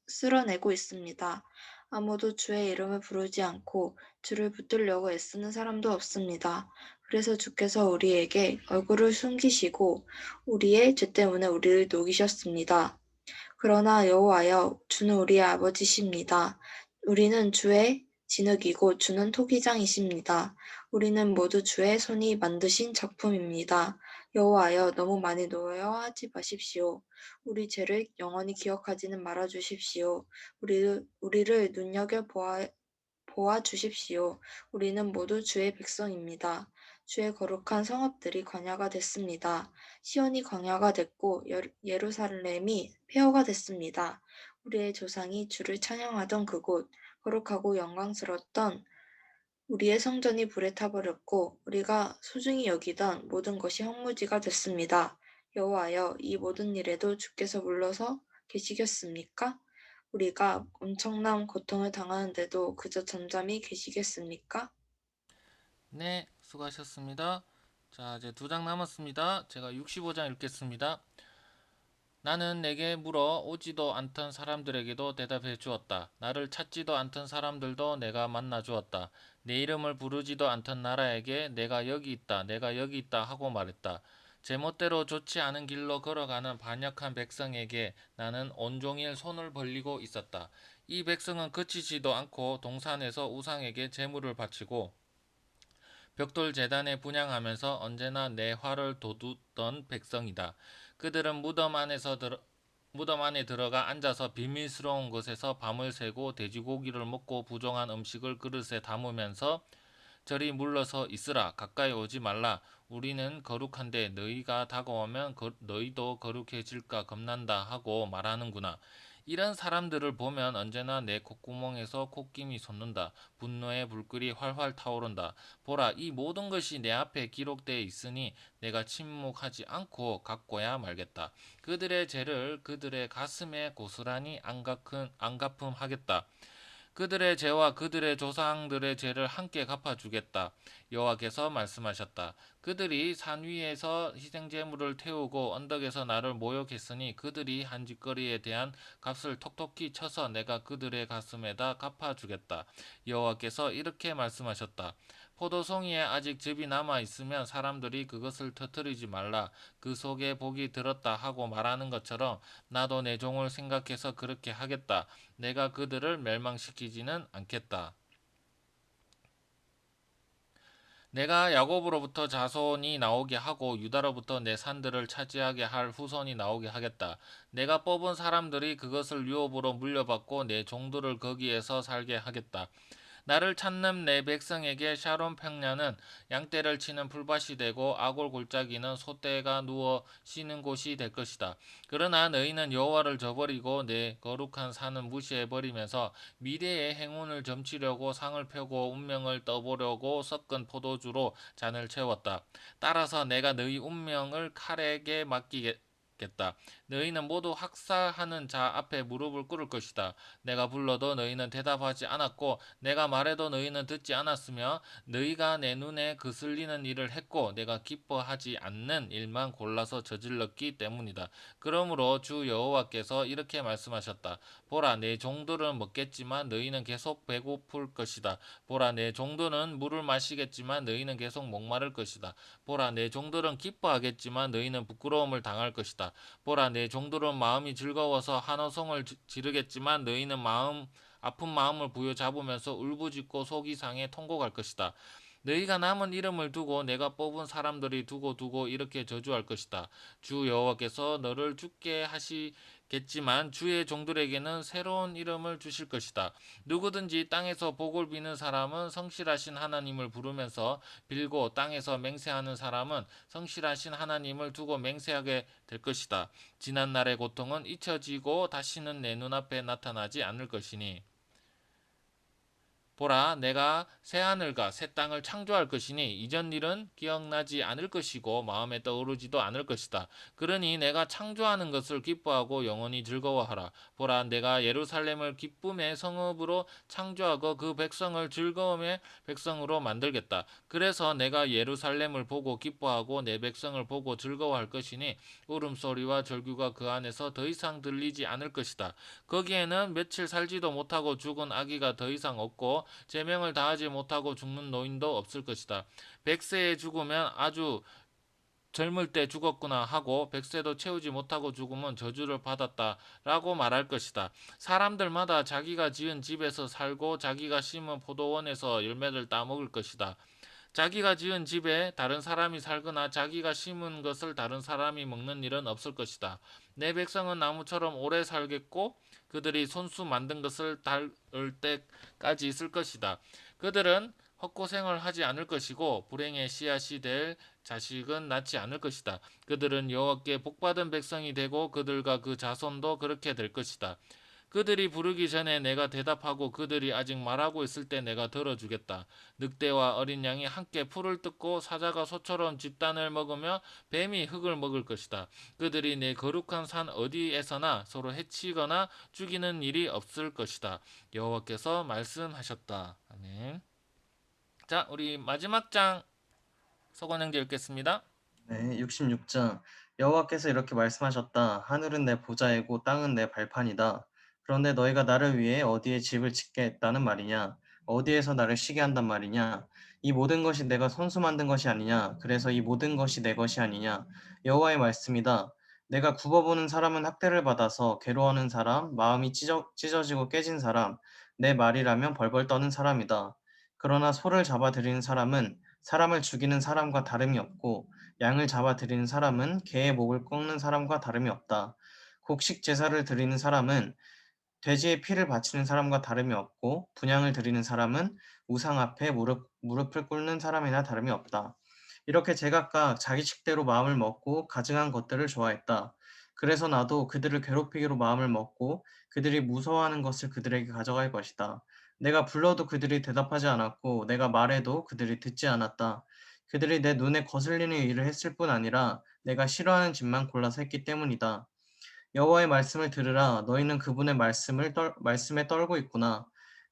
쓸어내고 있습니다. 아무도 주의 이름을 부르지 않고 주를 붙들려고 애쓰는 사람도 없습니다. 그래서 주께서 우리에게 얼굴을 숨기시고 우리의 죄 때문에 우리를 녹이셨습니다. 그러나 여호와여, 주는 우리의 아버지십니다. 우리는 주의 진흙이고 주는 토기장이십니다. 우리는 모두 주의 손이 만드신 작품입니다. 여호와여, 너무 많이 노여워하지 마십시오. 우리 죄를 영원히 기억하지는 말아 주십시오. 우리를 눈여겨 보아 주십시오. 우리는 모두 주의 백성입니다. 주의 거룩한 성읍들이 광야가 됐습니다. 시온이 광야가 됐고 예루살렘이 폐허가 됐습니다. 우리의 조상이 주를 찬양하던 그곳, 거룩하고 영광스러웠던 우리의 성전이 불에 타버렸고 우리가 소중히 여기던 모든 것이 흙무지가 됐습니다. 여호와여, 이 모든 일에도 주께서 물러서 계시겠습니까? 우리가 엄청난 고통을 당하는데도 그저 잠잠히 계시겠습니까? 네, 수고하셨습니다. 자, 이제 2장 남았습니다. 제가 65장 읽겠습니다. 나는 내게 물어 오지도 않던 사람들에게도 대답해 주었다. 나를 찾지도 않던 사람들도 내가 만나 주었다. 내 이름을 부르지도 않던 나라에게 내가 여기 있다, 내가 여기 있다 하고 말했다. 제멋대로 좋지 않은 길로 걸어가는 반역한 백성에게 나는 온종일 손을 벌리고 있었다. 이 백성은 그치지도 않고 동산에서 우상에게 제물을 바치고 벽돌 제단에 분향하면서 언제나 내 화를 돋우던 백성이다. 그들은 무덤 안에 들어가 앉아서 비밀스러운 곳에서 밤을 새고 돼지고기를 먹고 부정한 음식을 그릇에 담으면서 저리 물러서 있으라, 가까이 오지 말라. 우리는 거룩한데 너희가 다가오면 너희도 거룩해질까 겁난다 하고 말하는구나. 이런 사람들을 보면 언제나 내 콧구멍에서 콧김이 솟는다. 분노의 불길이 활활 타오른다. 보라, 이 모든 것이 내 앞에 기록되어 있으니 내가 침묵하지 않고 갚고야 말겠다. 그들의 죄를 그들의 가슴에 고스란히 안갚음하겠다. 그들의 죄와 그들의 조상들의 죄를 함께 갚아주겠다. 여호와께서 말씀하셨다. 그들이 산 위에서 희생제물을 태우고 언덕에서 나를 모욕했으니 그들이 한 짓거리에 대한 값을 톡톡히 쳐서 내가 그들의 가슴에다 갚아주겠다. 여호와께서 이렇게 말씀하셨다. 포도송이에 아직 즙이 남아 있으면 사람들이 그것을 터뜨리지 말라. 그 속에 복이 들었다 하고 말하는 것처럼 나도 내 종을 생각해서 그렇게 하겠다. 내가 그들을 멸망시키지는 않겠다. 내가 야곱으로부터 자손이 나오게 하고 유다로부터 내 산들을 차지하게 할 후손이 나오게 하겠다. 내가 뽑은 사람들이 그것을 유업으로 물려받고 내 종들을 거기에서 살게 하겠다. 나를 찾는 내 백성에게 샤론 평야는 양떼를 치는 풀밭이 되고 아골 골짜기는 소떼가 누워 쉬는 곳이 될 것이다. 그러나 너희는 여호와를 저버리고 내 거룩한 산을 무시해 버리면서 미래의 행운을 점치려고 상을 펴고 운명을 떠보려고 섞은 포도주로 잔을 채웠다. 따라서 내가 너희 운명을 칼에게 맡기겠다. 너희는 모두 학살하는 자 앞에 무릎을 꿇을 것이다. 내가 불러도 너희는 대답하지 않았고 내가 말해도 너희는 듣지 않았으며 너희가 내 눈에 거슬리는 일을 했고 내가 기뻐하지 않는 일만 골라서 저질렀기 때문이다. 그러므로 주 여호와께서 이렇게 말씀하셨다. 보라, 내 종들은 먹겠지만 너희는 계속 배고플 것이다. 보라, 내 종들은 물을 마시겠지만 너희는 계속 목마를 것이다. 보라, 내 종들은 기뻐하겠지만 너희는 부끄러움을 당할 것이다. 보라, 내 종들은 마음이 즐거워서 한호성을 지르겠지만 너희는 아픈 마음을 부여잡으면서 울부짖고 속이 상해 통곡할 것이다. 너희가 남은 이름을 두고 내가 뽑은 사람들이 두고 이렇게 저주할 것이다. 주 여호와께서 너를 죽게 하시겠지만 주의 종들에게는 새로운 이름을 주실 것이다. 누구든지 땅에서 복을 비는 사람은 성실하신 하나님을 부르면서 빌고 땅에서 맹세하는 사람은 성실하신 하나님을 두고 맹세하게 될 것이다. 지난 날의 고통은 잊혀지고 다시는 내 눈앞에 나타나지 않을 것이니 보라, 내가 새 하늘과 새 땅을 창조할 것이니 이전 일은 기억나지 않을 것이고 마음에 떠오르지도 않을 것이다. 그러니 내가 창조하는 것을 기뻐하고 영원히 즐거워하라. 보라, 내가 예루살렘을 기쁨의 성읍으로 창조하고 그 백성을 즐거움의 백성으로 만들겠다. 그래서 내가 예루살렘을 보고 기뻐하고 내 백성을 보고 즐거워할 것이니 울음소리와 절규가 그 안에서 더 이상 들리지 않을 것이다. 거기에는 며칠 살지도 못하고 죽은 아기가 더 이상 없고 제명을 다하지 못하고 죽는 노인도 없을 것이다. 100세에 죽으면 아주 젊을 때 죽었구나 하고 100세도 채우지 못하고 죽으면 저주를 받았다라고 말할 것이다. 사람들마다 자기가 지은 집에서 살고 자기가 심은 포도원에서 열매를 따먹을 것이다. 자기가 지은 집에 다른 사람이 살거나 자기가 심은 것을 다른 사람이 먹는 일은 없을 것이다. 내 백성은 나무처럼 오래 살겠고 그들이 손수 만든 것을 닳을 때까지 있을 것이다. 그들은 헛고생을 하지 않을 것이고 불행의 씨앗이 될 자식은 낳지 않을 것이다. 그들은 여호와께 복받은 백성이 되고 그들과 그 자손도 그렇게 될 것이다. 그들이 부르기 전에 내가 대답하고 그들이 아직 말하고 있을 때 내가 들어주겠다. 늑대와 어린 양이 함께 풀을 뜯고 사자가 소처럼 집단을 먹으며 뱀이 흙을 먹을 것이다. 그들이 내 거룩한 산 어디에서나 서로 해치거나 죽이는 일이 없을 것이다. 여호와께서 말씀하셨다. 아멘. 자, 우리 마지막 장 서건 형제 읽겠습니다. 네, 66장. 여호와께서 이렇게 말씀하셨다. 하늘은 내 보좌이고 땅은 내 발판이다. 그런데 너희가 나를 위해 어디에 집을 짓겠다는 말이냐? 어디에서 나를 쉬게 한단 말이냐? 이 모든 것이 내가 손수 만든 것이 아니냐? 그래서 이 모든 것이 내 것이 아니냐? 여호와의 말씀이다. 내가 굽어보는 사람은 학대를 받아서 괴로워하는 사람, 마음이 찢어지고 깨진 사람, 내 말이라면 벌벌 떠는 사람이다. 그러나 소를 잡아 들이는 사람은 사람을 죽이는 사람과 다름이 없고 양을 잡아 들이는 사람은 개의 목을 꺾는 사람과 다름이 없다. 곡식 제사를 드리는 사람은 돼지의 피를 바치는 사람과 다름이 없고 분향을 드리는 사람은 우상 앞에 무릎을 꿇는 사람이나 다름이 없다. 이렇게 제각각 자기 식대로 마음을 먹고 가증한 것들을 좋아했다. 그래서 나도 그들을 괴롭히기로 마음을 먹고 그들이 무서워하는 것을 그들에게 가져갈 것이다. 내가 불러도 그들이 대답하지 않았고 내가 말해도 그들이 듣지 않았다. 그들이 내 눈에 거슬리는 일을 했을 뿐 아니라 내가 싫어하는 짓만 골라서 했기 때문이다. 여호와의 말씀을 들으라. 너희는 그분의 말씀에 떨고 있구나.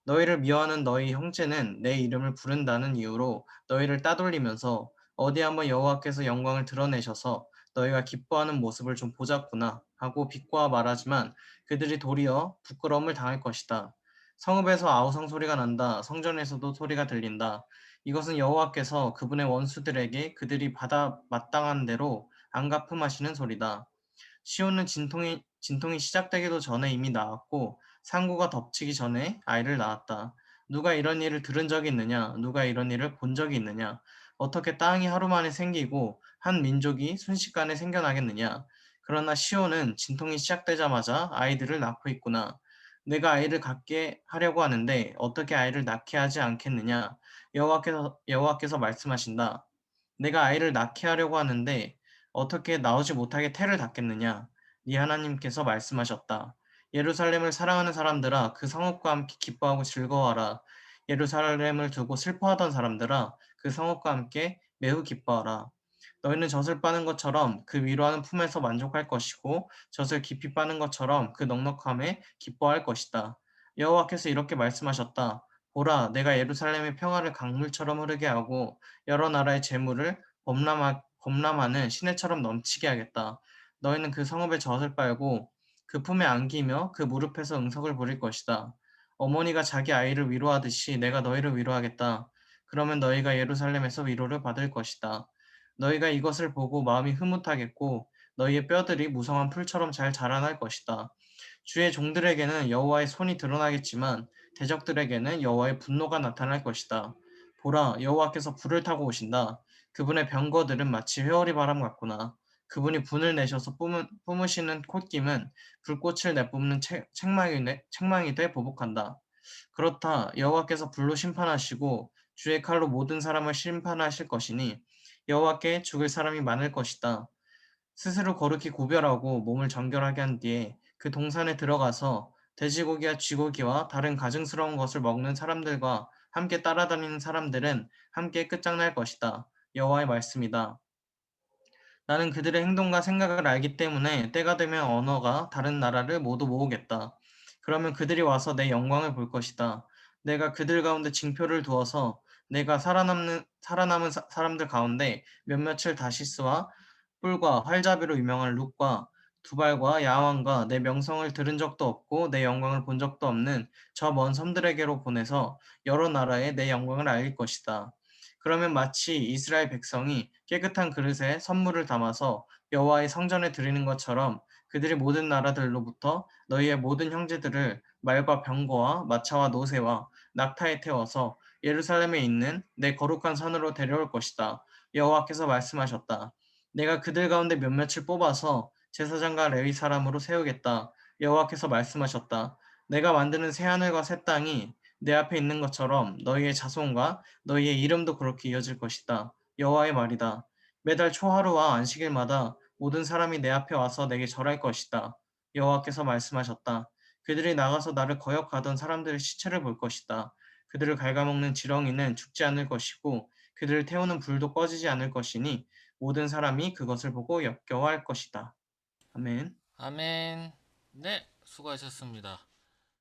너희를 미워하는 너희 형제는 내 이름을 부른다는 이유로 너희를 따돌리면서 어디 한번 여호와께서 영광을 드러내셔서 너희가 기뻐하는 모습을 좀 보자꾸나 하고 비꼬아 말하지만 그들이 도리어 부끄러움을 당할 것이다. 성읍에서 아우성 소리가 난다. 성전에서도 소리가 들린다. 이것은 여호와께서 그분의 원수들에게 그들이 받아 마땅한 대로 안갚음하시는 소리다. 시온은 진통이 시작되기도 전에 이미 낳았고 상고가 덮치기 전에 아이를 낳았다. 누가 이런 일을 들은 적이 있느냐? 누가 이런 일을 본 적이 있느냐? 어떻게 땅이 하루 만에 생기고 한 민족이 순식간에 생겨나겠느냐? 그러나 시온은 진통이 시작되자마자 아이들을 낳고 있구나. 내가 아이를 갖게 하려고 하는데 어떻게 아이를 낳게 하지 않겠느냐? 여호와께서 말씀하신다. 내가 아이를 낳게 하려고 하는데 어떻게 나오지 못하게 태를 닫겠느냐? 네 하나님께서 말씀하셨다. 예루살렘을 사랑하는 사람들아, 그 성읍과 함께 기뻐하고 즐거워하라. 예루살렘을 두고 슬퍼하던 사람들아, 그 성읍과 함께 매우 기뻐하라. 너희는 젖을 빠는 것처럼 그 위로하는 품에서 만족할 것이고 젖을 깊이 빠는 것처럼 그 넉넉함에 기뻐할 것이다. 여호와께서 이렇게 말씀하셨다. 보라, 내가 예루살렘의 평화를 강물처럼 흐르게 하고 여러 나라의 재물을 범람하는 시내처럼 넘치게 하겠다. 너희는 그 성읍의 젖을 빨고 그 품에 안기며 그 무릎에서 응석을 부릴 것이다. 어머니가 자기 아이를 위로하듯이 내가 너희를 위로하겠다. 그러면 너희가 예루살렘에서 위로를 받을 것이다. 너희가 이것을 보고 마음이 흐뭇하겠고 너희의 뼈들이 무성한 풀처럼 잘 자라날 것이다. 주의 종들에게는 여호와의 손이 드러나겠지만 대적들에게는 여호와의 분노가 나타날 것이다. 보라, 여호와께서 불을 타고 오신다. 그분의 병거들은 마치 회오리 바람 같구나. 그분이 분을 내셔서 뿜으시는 콧김은 불꽃을 내뿜는 책망이 돼 보복한다. 그렇다. 여호와께서 불로 심판하시고 주의 칼로 모든 사람을 심판하실 것이니 여호와께 죽을 사람이 많을 것이다. 스스로 거룩히 구별하고 몸을 정결하게 한 뒤에 그 동산에 들어가서 돼지고기와 쥐고기와 다른 가증스러운 것을 먹는 사람들과 함께 따라다니는 사람들은 함께 끝장날 것이다. 여호와의 말씀이다. 나는 그들의 행동과 생각을 알기 때문에 때가 되면 언어가 다른 나라를 모두 모으겠다. 그러면 그들이 와서 내 영광을 볼 것이다. 내가 그들 가운데 징표를 두어서 내가 살아남은 사람들 가운데 몇몇을 다시스와 뿔과 활자비로 유명한 룩과 두발과 야왕과 내 명성을 들은 적도 없고 내 영광을 본 적도 없는 저 먼 섬들에게로 보내서 여러 나라에 내 영광을 알릴 것이다. 그러면 마치 이스라엘 백성이 깨끗한 그릇에 선물을 담아서 여호와의 성전에 드리는 것처럼 그들이 모든 나라들로부터 너희의 모든 형제들을 말과 병거와 마차와 노새와 낙타에 태워서 예루살렘에 있는 내 거룩한 산으로 데려올 것이다. 여호와께서 말씀하셨다. 내가 그들 가운데 몇몇을 뽑아서 제사장과 레위 사람으로 세우겠다. 여호와께서 말씀하셨다. 내가 만드는 새 하늘과 새 땅이 내 앞에 있는 것처럼 너희의 자손과 너희의 이름도 그렇게 이어질 것이다. 여호와의 말이다. 매달 초하루와 안식일마다 모든 사람이 내 앞에 와서 내게 절할 것이다. 여호와께서 말씀하셨다. 그들이 나가서 나를 거역하던 사람들의 시체를 볼 것이다. 그들을 갉아먹는 지렁이는 죽지 않을 것이고 그들을 태우는 불도 꺼지지 않을 것이니 모든 사람이 그것을 보고 역겨워할 것이다. 아멘. 아멘. 네, 수고하셨습니다.